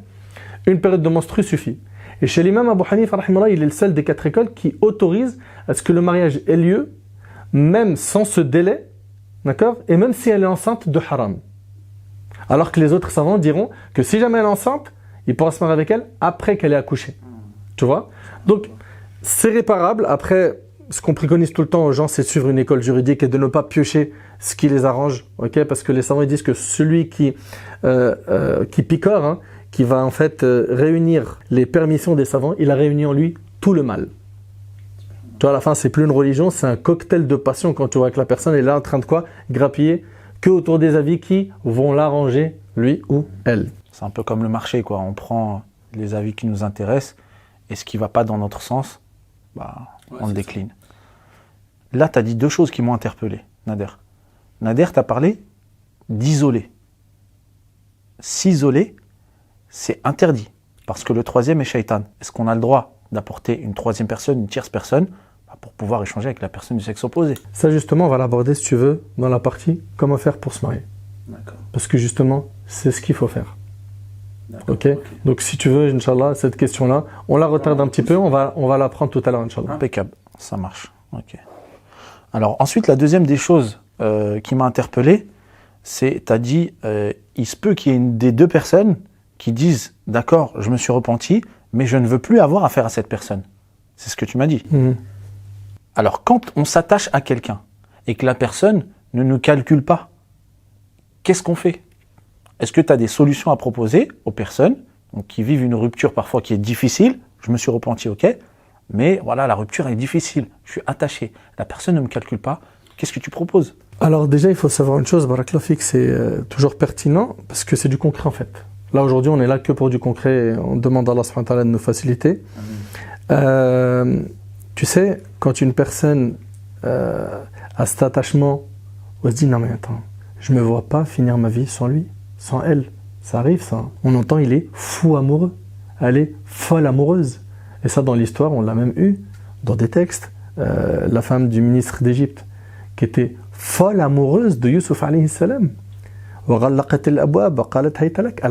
une période de menstrues suffit. Et chez l'imam Abu Hanifa, il est le seul des 4 écoles qui autorise à ce que le mariage ait lieu, même sans ce délai, d'accord? Et même si elle est enceinte de haram. Alors que les autres savants diront que si jamais elle est enceinte, il pourra se marier avec elle après qu'elle ait accouché. Tu vois? Donc, c'est réparable. Après, ce qu'on préconise tout le temps aux gens, c'est de suivre une école juridique et de ne pas piocher ce qui les arrange. Okay? Parce que les savants ils disent que celui qui picore, hein, qui va en fait réunir les permissions des savants, il a réuni en lui tout le mal. Tu vois, à la fin, c'est plus une religion, c'est un cocktail de passion quand tu vois que la personne est là en train de quoi? Grappiller que autour des avis qui vont l'arranger, lui ou elle. C'est un peu comme le marché, quoi. On prend les avis qui nous intéressent et ce qui ne va pas dans notre sens, on le décline. Ça. Là, tu as dit 2 choses qui m'ont interpellé, Nader. Nader, tu as parlé d'isoler. S'isoler, c'est interdit, parce que le troisième est Shaitan. Est-ce qu'on a le droit d'apporter une troisième personne, une tierce personne, pour pouvoir échanger avec la personne du sexe opposé? Ça justement, on va l'aborder si tu veux, dans la partie « Comment faire pour se marier ». Parce que justement, c'est ce qu'il faut faire. Okay. Donc si tu veux, Inch'Allah, cette question-là, on la retarde un petit peu, on va la prendre tout à l'heure, Inch'Allah. Impeccable, ça marche. Okay. Alors ensuite, la deuxième des choses qui m'a interpellé, c'est, tu as dit, il se peut qu'il y ait une des 2 personnes qui disent « D'accord, je me suis repenti, mais je ne veux plus avoir affaire à cette personne. » C'est ce que tu m'as dit. Alors quand on s'attache à quelqu'un et que la personne ne nous calcule pas, qu'est-ce qu'on fait? Est-ce que tu as des solutions à proposer aux personnes qui vivent une rupture parfois qui est difficile? Je me suis repenti, ok, mais voilà, la rupture est difficile, je suis attaché, la personne ne me calcule pas, qu'est-ce que tu proposes? Alors déjà, il faut savoir une chose, Barakallahu Fik, c'est toujours pertinent, parce que c'est du concret en fait. Là aujourd'hui, on est là que pour du concret, et on demande à Allah subhanahu wa ta'ala de nous faciliter. Tu sais, quand une personne a cet attachement, on se dit non mais attends, je me vois pas finir ma vie sans lui, sans elle. Ça arrive ça. On entend il est fou amoureux, elle est folle amoureuse. Et ça dans l'histoire on l'a même eu dans des textes. La femme du ministre d'Égypte qui était folle amoureuse de Youssouf alayhi salam. Elle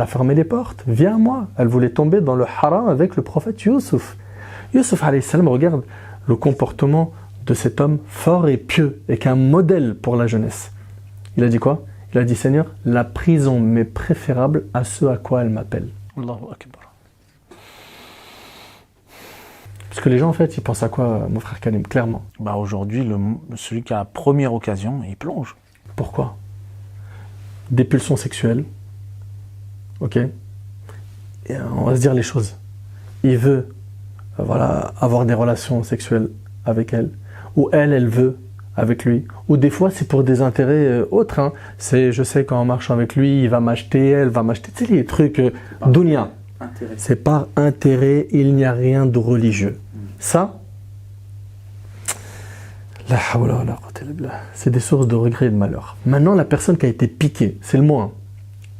a fermé les portes. Viens à moi. Elle voulait tomber dans le haram avec le prophète Youssouf. Youssouf alayhi salam, regarde le comportement de cet homme fort et pieux et qui est un modèle pour la jeunesse. Il a dit quoi? Il a dit Seigneur, la prison m'est préférable à ce à quoi elle m'appelle. Allahu Akbar. Parce que les gens en fait ils pensent à quoi, mon frère Kalim, clairement? Aujourd'hui, celui qui a la première occasion, il plonge. Pourquoi? Des pulsions sexuelles. Ok? Et on va se dire les choses. Il veut avoir des relations sexuelles avec elle. Ou elle veut avec lui. Ou des fois, c'est pour des intérêts autres. Hein. C'est, je sais, quand on marche avec lui, il va m'acheter, elle va m'acheter. Tu sais, les trucs dunya. C'est par intérêt, il n'y a rien de religieux. Ça, c'est des sources de regret et de malheur. Maintenant, la personne qui a été piquée, c'est le mot. Hein.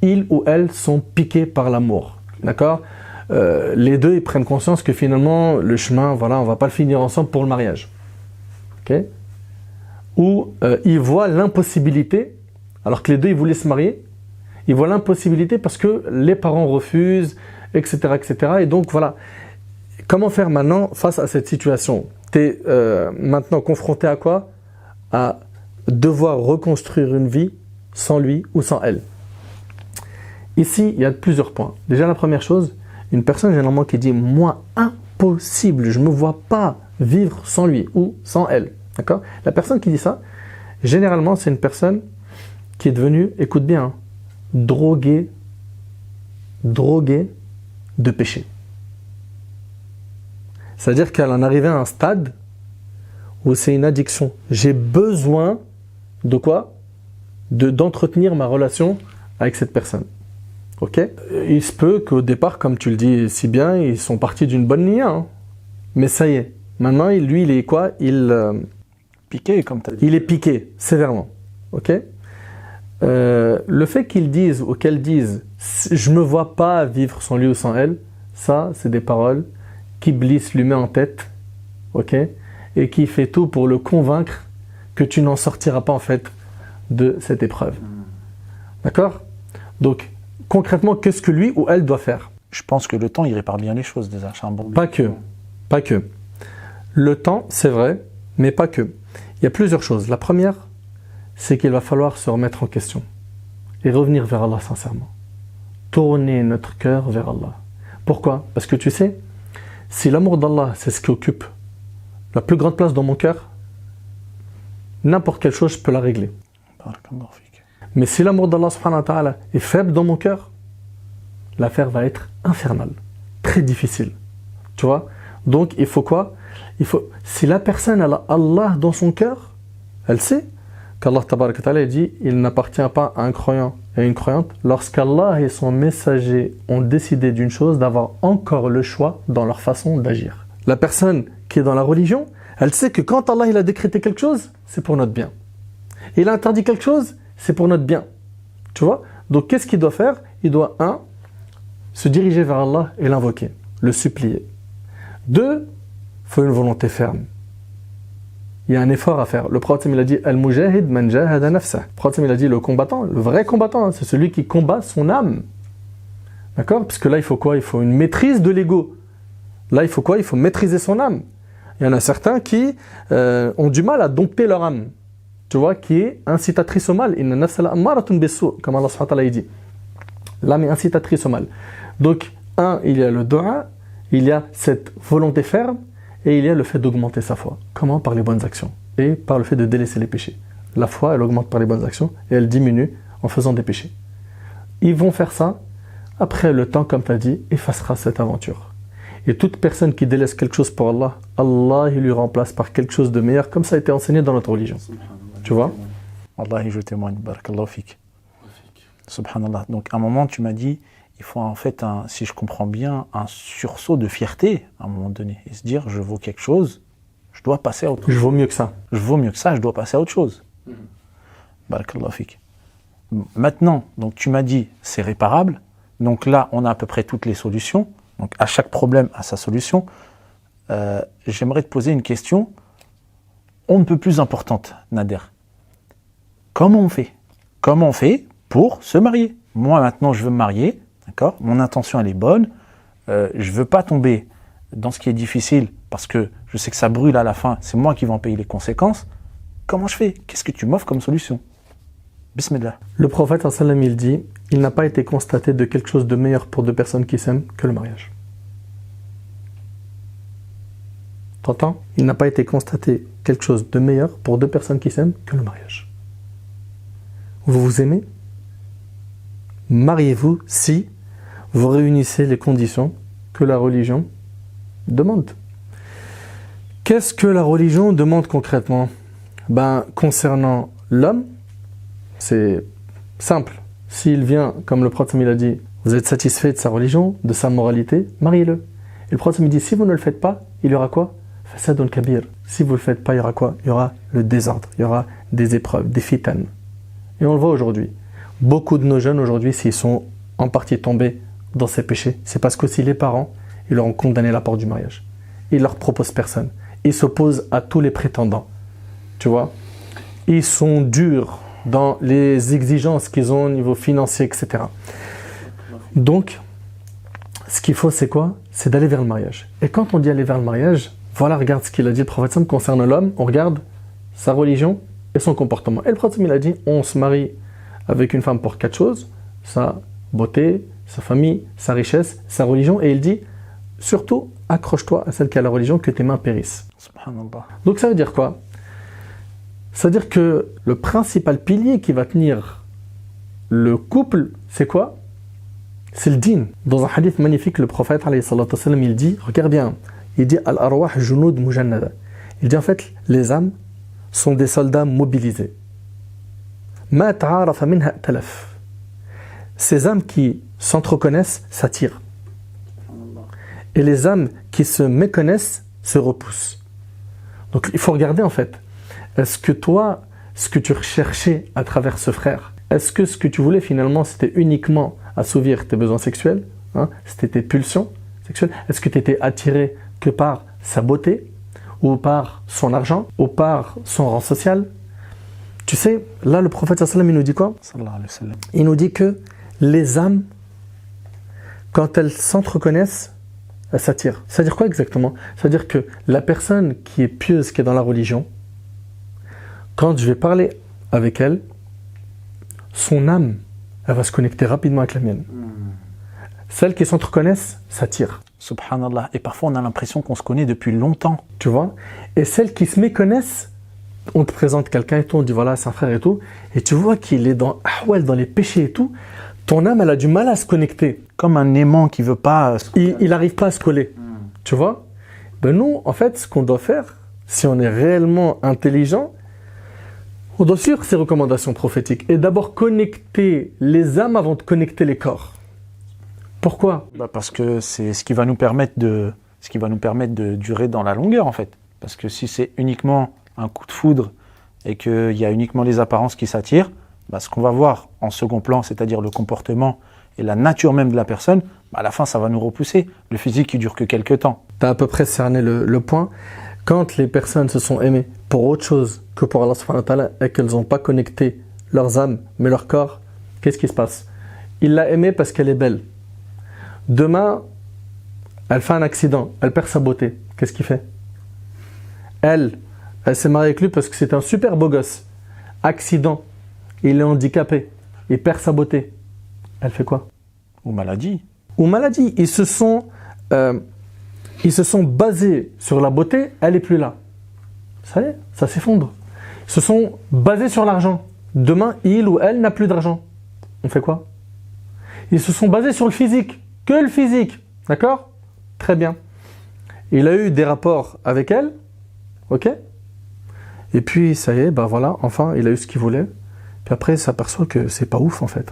Il ou elle sont piqués par l'amour. D'accord? Les deux, ils prennent conscience que finalement, le chemin, on va pas le finir ensemble pour le mariage. Ok? Ou ils voient l'impossibilité, alors que les deux, ils voulaient se marier, ils voient l'impossibilité parce que les parents refusent, etc., etc. Et donc, voilà. Comment faire maintenant face à cette situation? Tu es maintenant confronté à quoi? À devoir reconstruire une vie sans lui ou sans elle. Ici, il y a plusieurs points. Déjà, la première chose, une personne généralement qui dit « Moi, impossible, je ne me vois pas vivre sans lui ou sans elle. » D'accord? La personne qui dit ça, généralement, c'est une personne qui est devenue, écoute bien, hein, droguée de péché. C'est-à-dire qu'elle en arrivait à un stade où c'est une addiction. J'ai besoin de quoi? D'entretenir ma relation avec cette personne. Ok? Il se peut qu'au départ, comme tu le dis si bien, ils sont partis d'une bonne ligne. Hein. Mais ça y est. Maintenant, lui, il est quoi? Piqué, comme tu as dit. Il est piqué, sévèrement. Ok? Le fait qu'ils disent ou qu'elles disent « Je ne me vois pas vivre sans lui ou sans elle », ça, c'est des paroles qu'Iblis lui met en tête, ok, et qui fait tout pour le convaincre que tu n'en sortiras pas en fait de cette épreuve. D'accord? Donc, concrètement, qu'est-ce que lui ou elle doit faire? Je pense que le temps, il répare bien les choses déjà. C'est un bon pas que. Le temps, c'est vrai, mais pas que. Il y a plusieurs choses. La première, c'est qu'il va falloir se remettre en question et revenir vers Allah sincèrement. Tourner notre cœur vers Allah. Pourquoi? Parce que tu sais, si l'amour d'Allah, c'est ce qui occupe la plus grande place dans mon cœur, n'importe quelle chose, je peux la régler. Mais si l'amour d'Allah subhanahu wa ta'ala est faible dans mon cœur, l'affaire va être infernale, très difficile. Tu vois? Donc il faut quoi? Si la personne a Allah dans son cœur, elle sait qu'Allah tabaraka ta'ala dit il n'appartient pas à un croyant et à une croyante lorsqu'Allah et son messager ont décidé d'une chose d'avoir encore le choix dans leur façon d'agir. La personne qui est dans la religion, elle sait que quand Allah il a décrété quelque chose, c'est pour notre bien. Il a interdit quelque chose, c'est pour notre bien. Tu vois? Donc qu'est-ce qu'il doit faire? Il doit, 1, se diriger vers Allah et l'invoquer, le supplier. 2, il faut une volonté ferme. Il y a un effort à faire. Le prophète il a dit Al-Mujahid man jahada nafsah. Le prophète il a dit le combattant, le vrai combattant, hein, c'est celui qui combat son âme. D'accord? Parce que là, il faut quoi? Il faut une maîtrise de l'ego. Là, il faut quoi? Il faut maîtriser son âme. Il y en a certains qui ont du mal à dompter leur âme. Tu vois, qui est incitatrice au mal. Inna nafsa la'ammaratun bis-su', comme Allah subhanahu wa ta'ala dit. L'âme est incitatrice au mal. Donc, 1, il y a le dua, il y a cette volonté ferme, et il y a le fait d'augmenter sa foi. Comment? Par les bonnes actions. Et par le fait de délaisser les péchés. La foi, elle augmente par les bonnes actions, et elle diminue en faisant des péchés. Ils vont faire ça, après le temps, comme tu as dit, effacera cette aventure. Et toute personne qui délaisse quelque chose pour Allah, Allah il lui remplace par quelque chose de meilleur, comme ça a été enseigné dans notre religion. Tu vois? Wallahi, je témoigne. Barakallahu fik. Subhanallah. Donc, à un moment, tu m'as dit, il faut en fait, si je comprends bien, un sursaut de fierté à un moment donné. Et se dire, je vaux quelque chose, je dois passer à autre chose. Je vaux mieux que ça. Je vaux mieux que ça, je dois passer à autre chose. Barakallahu fik. Maintenant, donc tu m'as dit, c'est réparable. Donc là, on a à peu près toutes les solutions. Donc à chaque problème a sa solution. J'aimerais te poser une question on ne peut plus importante, Nader. Comment on fait? Comment on fait pour se marier? Moi, maintenant, je veux me marier, d'accord? Mon intention, elle est bonne. Je veux pas tomber dans ce qui est difficile parce que je sais que ça brûle à la fin. C'est moi qui vais en payer les conséquences. Comment je fais? Qu'est-ce que tu m'offres comme solution? Bismillah. Le prophète, sallam, il dit, il n'a pas été constaté de quelque chose de meilleur pour deux personnes qui s'aiment que le mariage. T'entends? Il n'a pas été constaté quelque chose de meilleur pour deux personnes qui s'aiment que le mariage. Vous vous aimez? Mariez-vous si vous réunissez les conditions que la religion demande. Qu'est-ce que la religion demande concrètement? Concernant l'homme, c'est simple. S'il vient, comme le prophète il a dit, vous êtes satisfait de sa religion, de sa moralité, mariez-le. Et le prophète il dit, si vous ne le faites pas, il y aura quoi? Fasadun kabir. Si vous ne le faites pas, il y aura quoi? Il y aura le désordre, il y aura des épreuves, des fitanes. Et on le voit aujourd'hui. Beaucoup de nos jeunes aujourd'hui, s'ils sont en partie tombés dans ces péchés, c'est parce qu'aussi les parents, ils leur ont condamné la porte du mariage. Ils leur proposent personne. Ils s'opposent à tous les prétendants. Tu vois? Ils sont durs dans les exigences qu'ils ont au niveau financier, etc. Donc, ce qu'il faut, c'est quoi? C'est d'aller vers le mariage. Et quand on dit aller vers le mariage, voilà, regarde ce qu'il a dit le prophète concernant l'homme, on regarde sa religion et son comportement. Et le prophète il a dit, on se marie avec une femme pour 4 choses, sa beauté, sa famille, sa richesse, sa religion, et il dit, surtout, accroche-toi à celle qui a la religion, que tes mains périssent. Subhanallah. Donc ça veut dire quoi? Ça veut dire que le principal pilier qui va tenir le couple, c'est quoi? C'est le din. Dans un hadith magnifique, le prophète, alayhi salatu wassalam, il dit, regarde bien, il dit Al-arwah junud mujannada. Il dit en fait, les âmes sont des soldats mobilisés. Ma ta'arafa minha talaf. Ces âmes qui s'entreconnaissent s'attirent. Et les âmes qui se méconnaissent se repoussent. Donc il faut regarder en fait. Est-ce que toi, ce que tu recherchais à travers ce frère, est-ce que ce que tu voulais finalement c'était uniquement assouvir tes besoins sexuels, c'était tes pulsions sexuelles? Est-ce que tu étais attiré que par sa beauté, ou par son argent, ou par son rang social? Tu sais, là le prophète sallam il nous dit quoi? Il nous dit que les âmes, quand elles s'entreconnaissent, elles s'attirent. C'est-à-dire quoi exactement? C'est-à-dire que la personne qui est pieuse, qui est dans la religion, quand je vais parler avec elle, son âme, elle va se connecter rapidement avec la mienne. Celles qui s'entreconnaissent s'attirent. Subhanallah. Et parfois, on a l'impression qu'on se connaît depuis longtemps. Tu vois? Et celles qui se méconnaissent, on te présente quelqu'un et tout, on dit voilà, c'est un frère et tout, et tu vois qu'il est dans les péchés et tout, ton âme, elle a du mal à se connecter. Comme un aimant qui veut pas... Il n'arrive pas à se coller. Tu vois? Nous, en fait, ce qu'on doit faire, si on est réellement intelligent, on doit suivre ces recommandations prophétiques et d'abord connecter les âmes avant de connecter les corps. Pourquoi? Parce que c'est ce qui va nous permettre de durer dans la longueur en fait. Parce que si c'est uniquement un coup de foudre et qu'il y a uniquement les apparences qui s'attirent, ce qu'on va voir en second plan, c'est-à-dire le comportement et la nature même de la personne, à la fin ça va nous repousser. Le physique qui dure que quelques temps. Tu as à peu près cerné le point. Quand les personnes se sont aimées pour autre chose que pour Allah subhanahu wa ta'ala et qu'elles n'ont pas connecté leurs âmes mais leur corps, qu'est-ce qui se passe? Il l'a aimée parce qu'elle est belle. Demain, elle fait un accident, elle perd sa beauté. Qu'est-ce qu'il fait? Elle s'est mariée avec lui parce que c'est un super beau gosse. Accident, il est handicapé, il perd sa beauté. Elle fait quoi? Ou maladie. Ou maladie. Ils se sont basés sur la beauté, elle n'est plus là. Ça y est, ça s'effondre. Ils se sont basés sur l'argent. Demain, il ou elle n'a plus d'argent. On fait quoi? Ils se sont basés sur le physique. Que le physique. D'accord? Très bien. Il a eu des rapports avec elle. Ok? Et puis, ça y est, voilà, enfin, il a eu ce qu'il voulait. Puis après, il s'aperçoit que c'est pas ouf, en fait.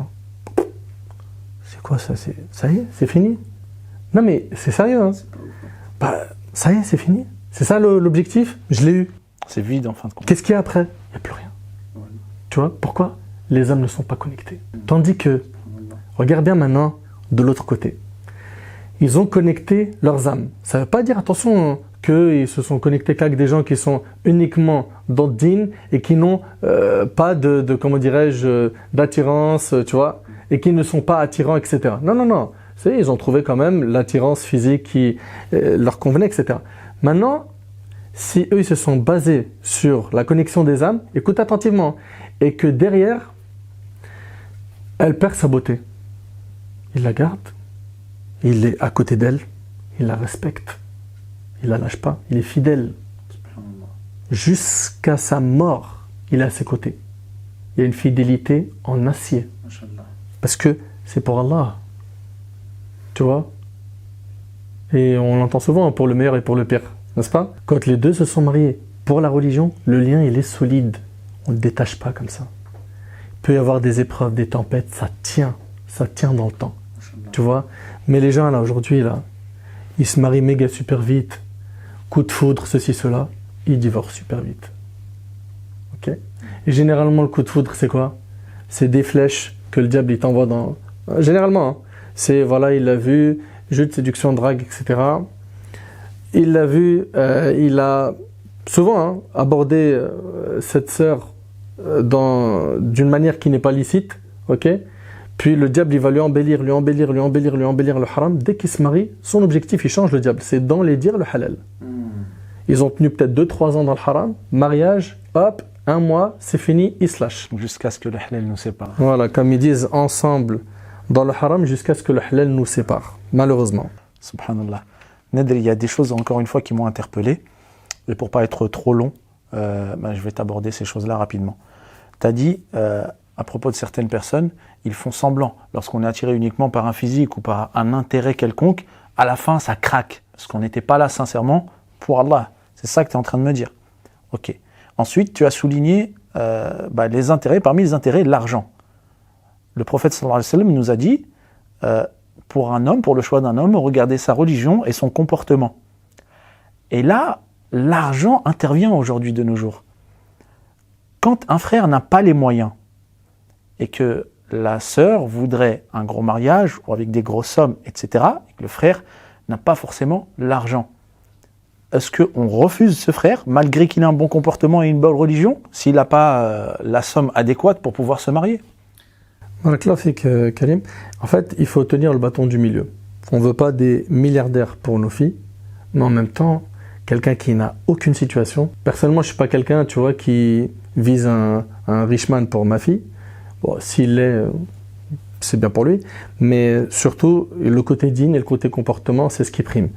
C'est quoi ça? Ça y est, c'est fini? Non, mais c'est sérieux, hein? Ça y est, c'est fini. C'est ça l'objectif? Je l'ai eu. C'est vide en fin de compte. Qu'est-ce qu'il y a après? Il n'y a plus rien. Tu vois, pourquoi? Les âmes ne sont pas connectées. Tandis que, regarde bien maintenant de l'autre côté. Ils ont connecté leurs âmes. Ça ne veut pas dire, attention, qu'ils se sont connectés qu'avec des gens qui sont uniquement dans le din et qui n'ont pas de comment dirais-je, d'attirance, tu vois, et qui ne sont pas attirants, etc. Non, non, non. Ils ont trouvé quand même l'attirance physique qui leur convenait, etc. Maintenant, si eux ils se sont basés sur la connexion des âmes, écoute attentivement, et que derrière, elle perd sa beauté. Il la garde, il est à côté d'elle, il la respecte, il la lâche pas, il est fidèle. Jusqu'à sa mort, il est à ses côtés. Il y a une fidélité en acier. Parce que c'est pour Allah. Tu vois? Et on l'entend souvent pour le meilleur et pour le pire, n'est-ce pas? Quand les deux se sont mariés pour la religion, le lien il est solide. On ne le détache pas comme ça. Il peut y avoir des épreuves, des tempêtes, ça tient dans le temps. Tu vois? Mais les gens là aujourd'hui là, ils se marient méga super vite, coup de foudre, ceci, cela, ils divorcent super vite. Ok? Et généralement le coup de foudre c'est quoi? C'est des flèches que le diable il t'envoie dans. Généralement, hein. C'est voilà, il l'a vu, jeu de séduction, drague, etc. Il l'a vu, il a souvent abordé cette sœur d'une manière qui n'est pas licite, ok? Puis le diable il va lui embellir le haram. Dès qu'il se marie, son objectif il change, le diable, c'est d'enlaidir le halal. Ils ont tenu peut-être 2-3 ans dans le haram, mariage, hop, 1 mois, c'est fini, ils se lâchent. Jusqu'à ce que le halal nous sépare. Voilà, comme ils disent, ensemble dans le haram jusqu'à ce que le halal nous sépare, malheureusement. Subhanallah. Nedri, il y a des choses encore une fois qui m'ont interpellé. Et pour pas être trop long, je vais t'aborder ces choses-là rapidement. Tu as dit, à propos de certaines personnes, ils font semblant. Lorsqu'on est attiré uniquement par un physique ou par un intérêt quelconque, à la fin, ça craque. Parce qu'on n'était pas là sincèrement pour Allah. C'est ça que tu es en train de me dire. Ok. Ensuite, tu as souligné les intérêts, parmi les intérêts, l'argent. Le prophète sallallahu alayhi wa sallam nous a dit, pour un homme, pour le choix d'un homme, regardez sa religion et son comportement. Et là, l'argent intervient aujourd'hui de nos jours. Quand un frère n'a pas les moyens et que la sœur voudrait un gros mariage ou avec des grosses sommes, etc., et que le frère n'a pas forcément l'argent, est-ce qu'on refuse ce frère, malgré qu'il ait un bon comportement et une bonne religion, s'il n'a pas la somme adéquate pour pouvoir se marier? Karim, en fait, il faut tenir le bâton du milieu. On ne veut pas des milliardaires pour nos filles, mais en même temps, quelqu'un qui n'a aucune situation. Personnellement, je ne suis pas quelqu'un, tu vois, qui vise un rich man pour ma fille. Bon, s'il l'est, c'est bien pour lui. Mais surtout, le côté digne et le côté comportement, c'est ce qui prime.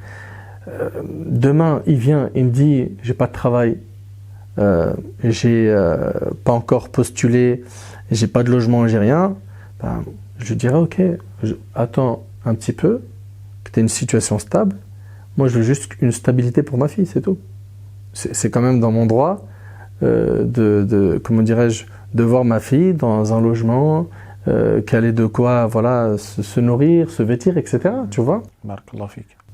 Demain, il vient, il me dit, j'ai pas de travail, j'ai pas encore postulé, j'ai pas de logement, j'ai rien. Ben, je dirais ok, attends un petit peu, que tu aies une situation stable. Moi, je veux juste une stabilité pour ma fille, c'est tout. C'est quand même dans mon droit comment dirais-je, de voir ma fille dans un logement, qu'elle ait de quoi voilà, se nourrir, se vêtir, etc. Tu vois?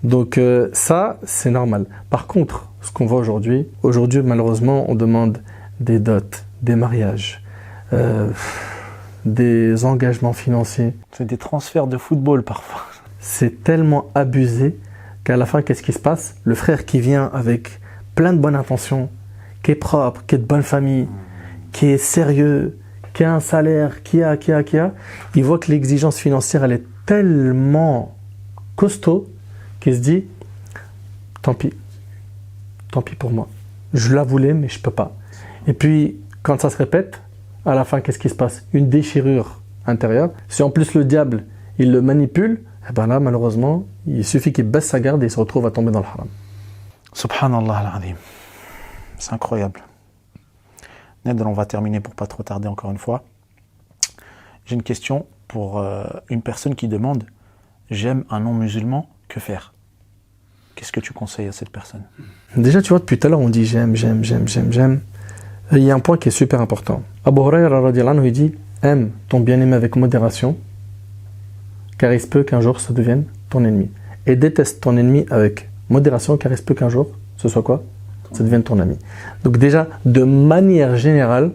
Donc ça, c'est normal. Par contre, ce qu'on voit aujourd'hui, malheureusement, on demande des dots, des mariages, des engagements financiers. C'est des transferts de football parfois. C'est tellement abusé qu'à la fin, qu'est-ce qui se passe? Le frère qui vient avec plein de bonnes intentions, qui est propre, qui est de bonne famille, qui est sérieux, qui a un salaire, qui a, il voit que l'exigence financière, elle est tellement costaud qu'il se dit, tant pis pour moi. Je la voulais, mais je peux pas. Et puis, quand ça se répète, à la fin, qu'est-ce qui se passe? Une déchirure intérieure. Si en plus le diable, il le manipule, eh ben là, malheureusement, il suffit qu'il baisse sa garde et il se retrouve à tomber dans le haram. Subhanallah al-Azim. C'est incroyable. Nedr, on va terminer pour pas trop tarder encore une fois. J'ai une question pour une personne qui demande « J'aime un non-musulman, que faire ?» Qu'est-ce que tu conseilles à cette personne? Déjà, tu vois, depuis tout à l'heure, on dit « j'aime ». Il y a un point qui est super important. Abu Huraira radiyallahu anhu, il dit « Aime ton bien-aimé avec modération, car il se peut qu'un jour ça devienne ton ennemi. Et déteste ton ennemi avec modération, car il se peut qu'un jour ce soit quoi? ça devient ton ami. Donc déjà, de manière générale,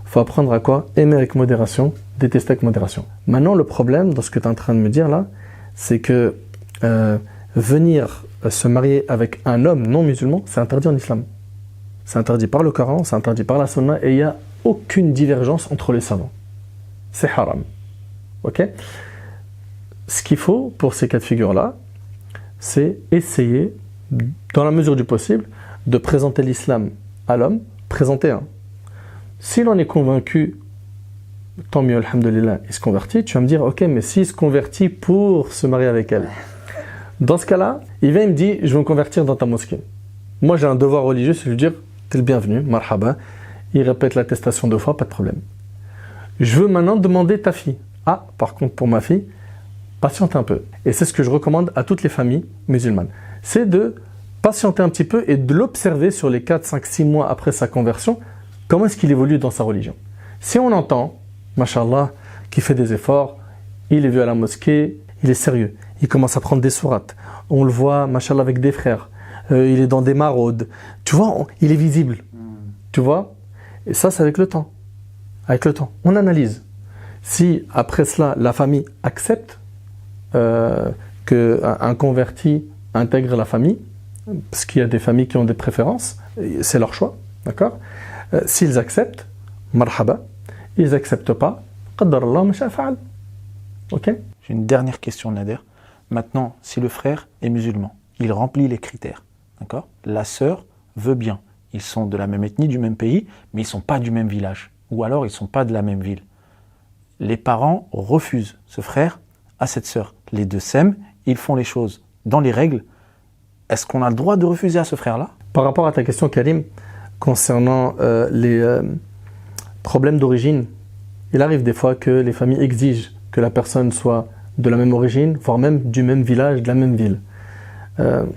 il faut apprendre à quoi? Aimer avec modération, détester avec modération. Maintenant, le problème dans ce que tu es en train de me dire là, c'est que venir se marier avec un homme non musulman, c'est interdit en islam. C'est interdit par le Coran, c'est interdit par la Sunna, et il n'y a aucune divergence entre les savants. C'est haram. Ok? Ce qu'il faut pour ces cas de figure-là, c'est essayer, dans la mesure du possible, de présenter l'islam à l'homme, présenter un. S'il en est convaincu, tant mieux, alhamdoulilah, il se convertit, tu vas me dire, ok, mais s'il se convertit pour se marier avec elle, dans ce cas-là, il vient et me dit, je veux me convertir dans ta mosquée. Moi, j'ai un devoir religieux, c'est de lui dire, t'es le bienvenu, marhaba. Il répète l'attestation 2 fois, pas de problème. Je veux maintenant demander ta fille. Ah, par contre, pour ma fille, patiente un peu. Et c'est ce que je recommande à toutes les familles musulmanes. C'est de patienter un petit peu et de l'observer sur les 4, 5, 6 mois après sa conversion, comment est-ce qu'il évolue dans sa religion. Si on entend, mashallah, qu'il fait des efforts, il est vu à la mosquée, il est sérieux, il commence à prendre des sourates, on le voit, mashallah, avec des frères, il est dans des maraudes, tu vois, il est visible, tu vois, et ça c'est avec le temps. Avec le temps, on analyse. Si après cela, la famille accepte qu'un converti intègre la famille, parce qu'il y a des familles qui ont des préférences, c'est leur choix, d'accord? S'ils acceptent, marhaba. Ils n'acceptent pas, qaddarallah ma sha'a fa'al. Ok? J'ai une dernière question, Nader. Maintenant, si le frère est musulman, il remplit les critères, d'accord? La sœur veut bien. Ils sont de la même ethnie, du même pays, mais ils ne sont pas du même village. Ou alors, ils ne sont pas de la même ville. Les parents refusent ce frère à cette sœur. Les deux s'aiment, ils font les choses dans les règles. Est-ce qu'on a le droit de refuser à ce frère-là? Par rapport à ta question, Karim, concernant les problèmes d'origine, il arrive des fois que les familles exigent que la personne soit de la même origine, voire même du même village, de la même ville.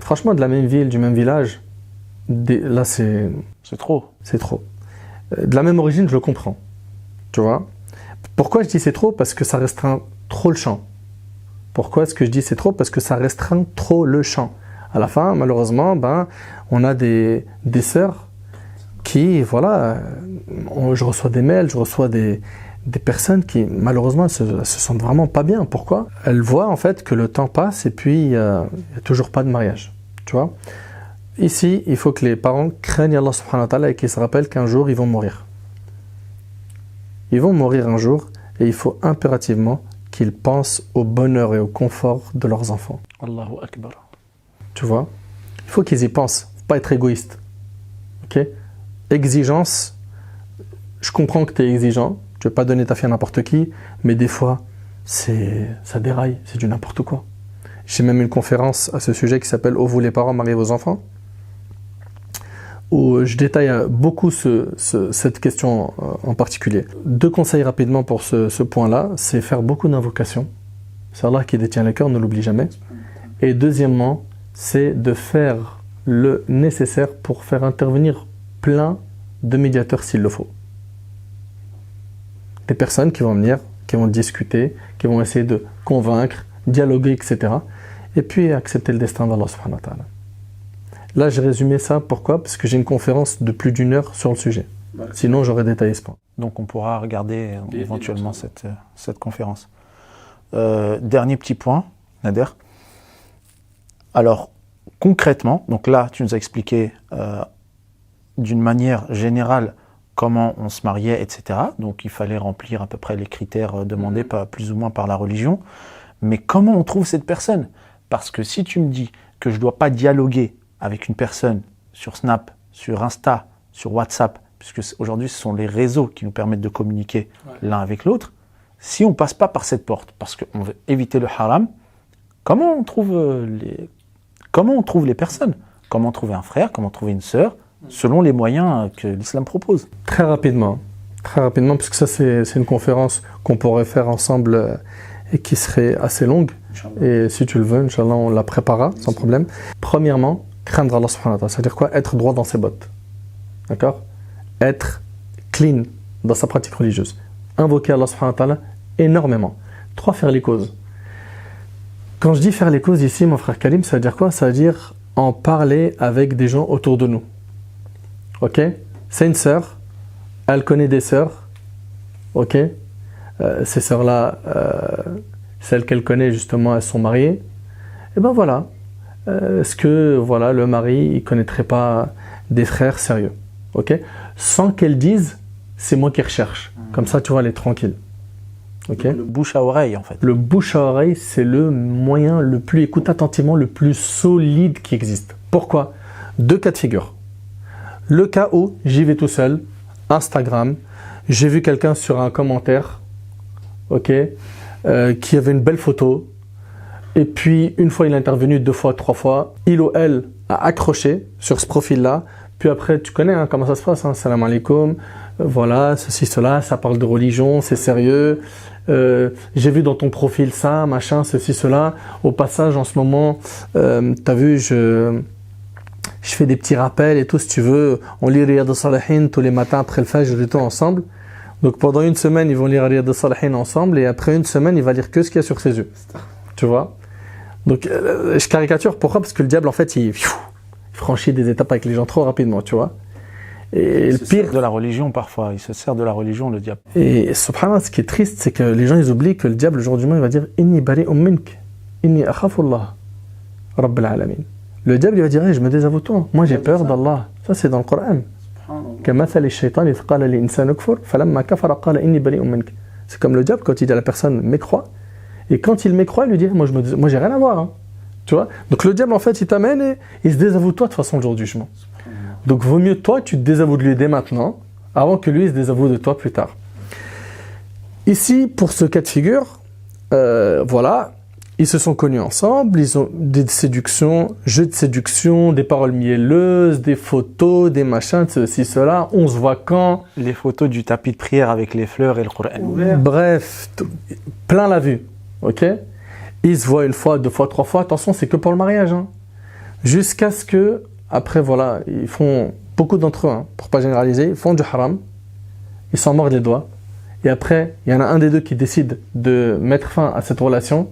Franchement, de la même ville, du même village, là c'est trop. C'est trop. De la même origine, je le comprends. Tu vois? Pourquoi je dis c'est trop? Parce que ça restreint trop le champ. Pourquoi est-ce que je dis c'est trop? Parce que ça restreint trop le champ. À la fin, malheureusement, on a des sœurs qui, voilà, je reçois des mails, je reçois des personnes qui, malheureusement, se sentent vraiment pas bien. Pourquoi? Elles voient en fait que le temps passe et puis il n'y a toujours pas de mariage. Tu vois? Ici, il faut que les parents craignent Allah subhanahu wa ta'ala et qu'ils se rappellent qu'un jour, ils vont mourir. Ils vont mourir un jour et il faut impérativement qu'ils pensent au bonheur et au confort de leurs enfants. Allahu Akbar. Tu vois? Il faut qu'ils y pensent. Faut pas être égoïste. Ok? Exigence. Je comprends que tu es exigeant. Tu ne veux pas donner ta fille à n'importe qui. Mais des fois, ça déraille. C'est du n'importe quoi. J'ai même une conférence à ce sujet qui s'appelle « Oh, vous les parents, mariez vos enfants » où je détaille beaucoup cette question en particulier. 2 conseils rapidement pour ce point-là. C'est faire beaucoup d'invocations. C'est Allah qui détient le cœur, ne l'oublie jamais. Et deuxièmement, c'est de faire le nécessaire pour faire intervenir plein de médiateurs s'il le faut. Des personnes qui vont venir, qui vont discuter, qui vont essayer de convaincre, dialoguer, etc. Et puis accepter le destin d'Allah subhanahu wa ta'ala. Là, j'ai résumé ça. Pourquoi? Parce que j'ai une conférence de plus d'1 heure sur le sujet. Sinon, j'aurais détaillé ce point. Donc, on pourra regarder éventuellement cette conférence. Dernier petit point, Nader. Alors, concrètement, donc là, tu nous as expliqué d'une manière générale comment on se mariait, etc. Donc, il fallait remplir à peu près les critères demandés, plus ou moins par la religion. Mais comment on trouve cette personne? Parce que si tu me dis que je ne dois pas dialoguer avec une personne sur Snap, sur Insta, sur WhatsApp, puisque aujourd'hui ce sont les réseaux qui nous permettent de communiquer l'un avec l'autre, si on ne passe pas par cette porte, parce qu'on veut éviter le haram, comment on trouve les personnes? Comment trouver un frère? Comment trouver une sœur? Selon les moyens que l'islam propose. Très rapidement, puisque ça c'est une conférence qu'on pourrait faire ensemble et qui serait assez longue. Et si tu le veux, Inch'Allah, on la préparera sans problème. Premièrement, craindre Allah subhanahu wa ta'ala. C'est-à-dire quoi? Être droit dans ses bottes. D'accord? Être clean dans sa pratique religieuse. Invoquer Allah subhanahu wa ta'ala énormément. 3, faire les causes. Quand je dis faire les causes ici, mon frère Kalim, ça veut dire quoi? Ça veut dire en parler avec des gens autour de nous. ok? C'est une sœur, elle connaît des sœurs, ok? Ces sœurs-là, celles qu'elle connaît justement, elles sont mariées. Et ben voilà, est-ce que voilà, le mari, il connaîtrait pas des frères sérieux, ok? Sans qu'elle dise, c'est moi qui recherche. Comme ça, tu vois, elle est tranquille. Okay. Le bouche à oreille, en fait. Le bouche à oreille, c'est le moyen le plus, écoute attentivement, le plus solide qui existe. Pourquoi? Deux cas de figure. Le cas où j'y vais tout seul, Instagram, j'ai vu quelqu'un sur un commentaire, ok, qui avait une belle photo, et puis une fois il est intervenu, 2 fois, 3 fois, il ou elle a accroché sur ce profil-là, puis après tu connais hein, comment ça se passe, hein, salam alaikum, voilà, ceci, cela, ça parle de religion, c'est sérieux, j'ai vu dans ton profil ça, machin, ceci, cela, au passage en ce moment, t'as vu, je fais des petits rappels et tout, si tu veux, on lit Riyad al-Salihin tous les matins après le Fajr et tout ensemble. Donc pendant une semaine, ils vont lire Riyad al-Salihin ensemble et après une semaine, il va lire que ce qu'il y a sur ses yeux. Tu vois? Donc je caricature, pourquoi? Parce que le diable, en fait, il franchit des étapes avec les gens trop rapidement, tu vois? Et le pire de la religion parfois, il se sert de la religion, le diable. Et subhanallah, ce qui est triste, c'est que les gens, ils oublient que le diable, le jour du moment, il va dire « Inni bari'un mink, inni akhafullah, Rabbil alamin ». Le diable, il va dire hey, « Je me désavoue toi, moi j'ai peur d'Allah ». Ça, c'est dans le Coran. C'est comme le diable quand il dit à la personne « mécrois ». Et quand il mécroit, il lui dit « moi j'ai rien à voir hein. ». Tu vois? Donc le diable, en fait, il t'amène et il se désavoue de toi de toute façon le jour du jugement. Donc vaut mieux toi, tu te désavoues de lui dès maintenant, avant que lui il se désavoue de toi plus tard. Ici, pour ce cas de figure, voilà, ils se sont connus ensemble, ils ont des séductions, jeux de séduction, des paroles mielleuses, des photos, des machins, ceci, cela, on se voit quand. Les photos du tapis de prière avec les fleurs et le Coran ouvert. Bref, plein la vue, ok? Ils se voient 1 fois, 2 fois, 3 fois, attention, c'est que pour le mariage, hein. Jusqu'à ce que, après, voilà, ils font, beaucoup d'entre eux, hein, pour pas généraliser, ils font du haram, ils s'en mordent les doigts, et après, il y en a un des deux qui décide de mettre fin à cette relation,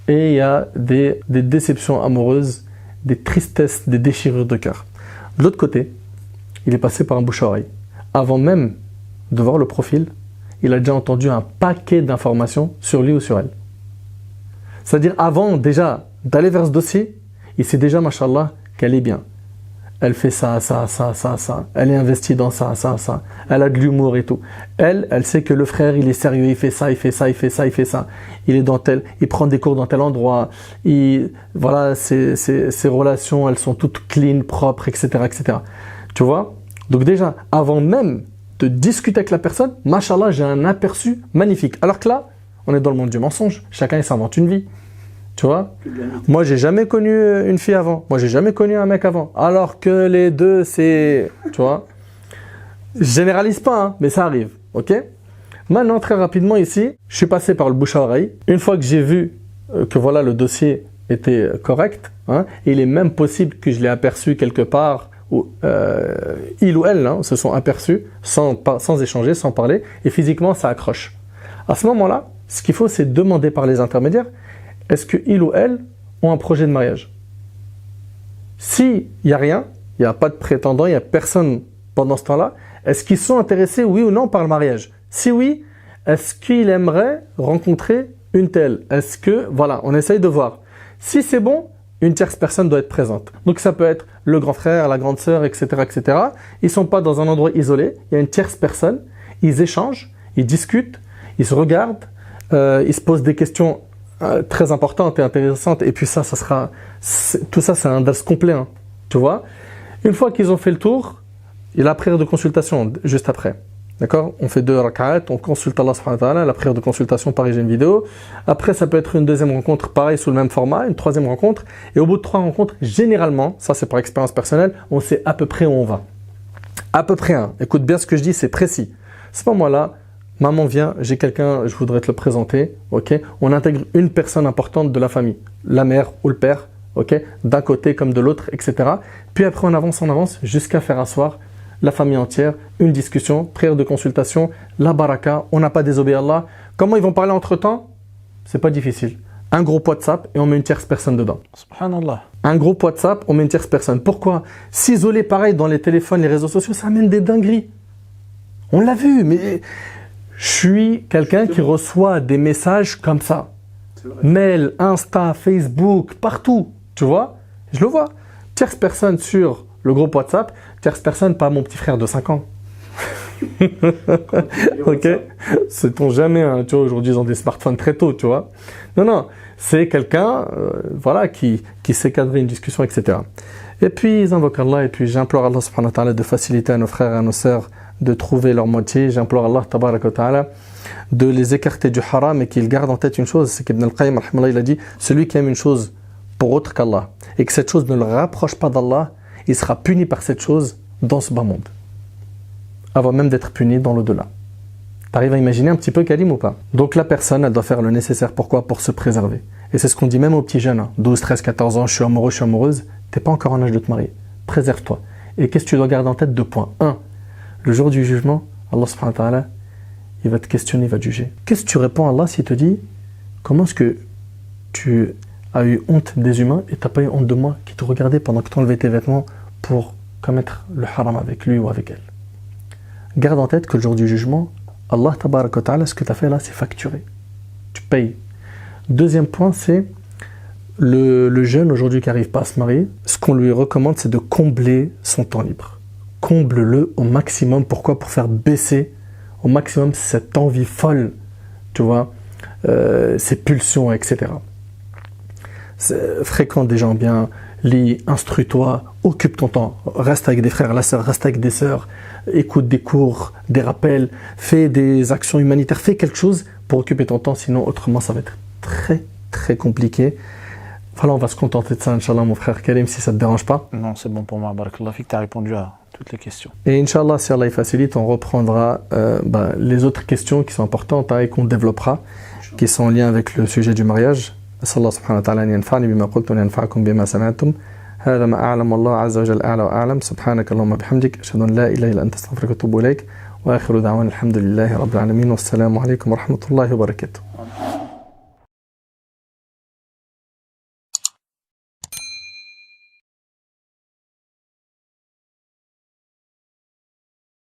et il y a des déceptions amoureuses, des tristesses, des déchirures de cœur. De l'autre côté, il est passé par un bouche à oreille. Avant même de voir le profil, il a déjà entendu un paquet d'informations sur lui ou sur elle. C'est-à-dire, avant déjà d'aller vers ce dossier, il sait déjà, machallah, qu'elle est bien. Elle fait ça. Elle est investie dans ça. Elle a de l'humour et tout. Elle sait que le frère, il est sérieux, il fait ça. Il est dans tel, il prend des cours dans tel endroit. Voilà, ses relations, elles sont toutes clean, propres, etc., etc. Tu vois? Donc déjà, avant même de discuter avec la personne, machallah, j'ai un aperçu magnifique. Alors que là, on est dans le monde du mensonge. Chacun, il s'invente une vie. Tu vois? Moi, j'ai jamais connu une fille avant. Moi, j'ai jamais connu un mec avant. Alors que les deux, c'est... Tu vois? Je généralise pas, hein, mais ça arrive. Ok? Maintenant, très rapidement ici, je suis passé par le bouche à oreille. Une fois que j'ai vu que voilà, le dossier était correct, hein, il est même possible que je l'ai aperçu quelque part où il ou elle hein, se sont aperçus sans échanger, sans parler, et physiquement, ça accroche. À ce moment-là, ce qu'il faut, c'est demander par les intermédiaires est-ce qu'il ou elle ont un projet de mariage? S'il n'y a rien, il n'y a pas de prétendant, il n'y a personne pendant ce temps-là, est-ce qu'ils sont intéressés, oui ou non, par le mariage? Si oui, est-ce qu'il aimerait rencontrer une telle? Est-ce que, voilà, on essaye de voir. Si c'est bon, une tierce personne doit être présente. Donc ça peut être le grand frère, la grande sœur, etc., etc. Ils ne sont pas dans un endroit isolé, il y a une tierce personne, ils échangent, ils discutent, ils se regardent, ils se posent des questions très importante et intéressante, et puis ça sera tout ça, c'est un dars complet, hein, tu vois. Une fois qu'ils ont fait le tour, il y a la prière de consultation juste après, d'accord? On fait 2 rak'at, on consulte Allah subhanahu wa ta'ala, la prière de consultation, pareil, j'ai une vidéo. Après, ça peut être une deuxième rencontre, pareil, sous le même format, une troisième rencontre, et au bout de 3 rencontres, généralement, ça c'est par expérience personnelle, on sait à peu près où on va. À peu près, hein. Écoute bien ce que je dis, c'est précis. À ce moment-là, maman vient, j'ai quelqu'un, je voudrais te le présenter, ok? On intègre une personne importante de la famille, la mère ou le père, ok? D'un côté comme de l'autre, etc. Puis après on avance jusqu'à faire asseoir la famille entière, une discussion, prière de consultation, la baraka, on n'a pas désobéi à Allah. Comment ils vont parler entre temps? C'est pas difficile. Un groupe WhatsApp et on met une tierce personne dedans. Subhanallah. Un groupe WhatsApp, on met une tierce personne. Pourquoi? S'isoler pareil dans les téléphones, les réseaux sociaux, ça amène des dingueries. On l'a vu, mais je suis quelqu'un qui reçoit des messages comme ça. Mail, Insta, Facebook, partout. Tu vois? Je le vois. Tierce personne sur le groupe WhatsApp, tierce personne, pas mon petit frère de 5 ans. Ok? Sait-on jamais, hein, tu vois, aujourd'hui ils ont des smartphones très tôt, tu vois. Non, c'est quelqu'un, voilà, qui sait cadrer une discussion, etc. Et puis ils invoquent Allah, et puis j'implore Allah subhanahu wa ta'ala de faciliter à nos frères et à nos sœurs de trouver leur moitié. J'implore Allah tabaraka wa ta'ala de les écarter du haram et qu'ils gardent en tête une chose, c'est qu'Ibn al-Qayyim il a dit, celui qui aime une chose pour autre qu'Allah, et que cette chose ne le rapproche pas d'Allah, il sera puni par cette chose dans ce bas monde, avant même d'être puni dans l'au-delà. T'arrives à imaginer un petit peu Karim ou pas? Donc la personne, elle doit faire le nécessaire. Pourquoi? Pour se préserver. Et c'est ce qu'on dit même aux petits jeunes, hein, 12, 13, 14 ans, je suis amoureux, je suis amoureuse, t'es pas encore en âge de te marier. Préserve-toi. Et qu'est-ce que tu dois garder en tête? 2 points. 1. Le jour du jugement, Allah subhanahu wa ta'ala, il va te questionner, il va te juger. Qu'est-ce que tu réponds à Allah s'il te dit, comment est-ce que tu as eu honte des humains et t'as pas eu honte de moi qui te regardais pendant que tu enlevais tes vêtements pour commettre le haram avec lui ou avec elle? Garde en tête que le jour du jugement, Allah tabaraka wa ta'ala, ce que tu as fait là, c'est facturé. Tu payes. Deuxième point, c'est le jeune aujourd'hui qui n'arrive pas à se marier. Ce qu'on lui recommande, c'est de combler son temps libre. Comble-le au maximum. Pourquoi? Pour faire baisser au maximum cette envie folle, tu vois, ces pulsions, etc. Fréquente des gens bien, lis, instruis-toi, occupe ton temps, reste avec des frères, la sœur, reste avec des sœurs, écoute des cours, des rappels, fais des actions humanitaires, fais quelque chose pour occuper ton temps, sinon autrement ça va être très très compliqué. Voilà, on va se contenter de ça, Inch'Allah, mon frère Karim, si ça ne te dérange pas. Non, c'est bon pour moi, Barakallah Fik, tu as répondu à toutes les questions. Et Inch'Allah, si Allah facilite, on reprendra les autres questions qui sont importantes, hein, et qu'on développera, qui sont en lien avec le sujet du mariage. أسأل الله سبحانه وتعالى أن ينفعني بما قلت وينفعكم بما سمعتم. هذا ما أعلم والله عز وجل أعلى وأعلم. سبحانك اللهم وبحمدك أشهد أن لا إله إلا أنت أستغفرك وأتوب إليك وآخر دعوانا الحمد لله رب العالمين والسلام عليكم ورحمة الله وبركاته.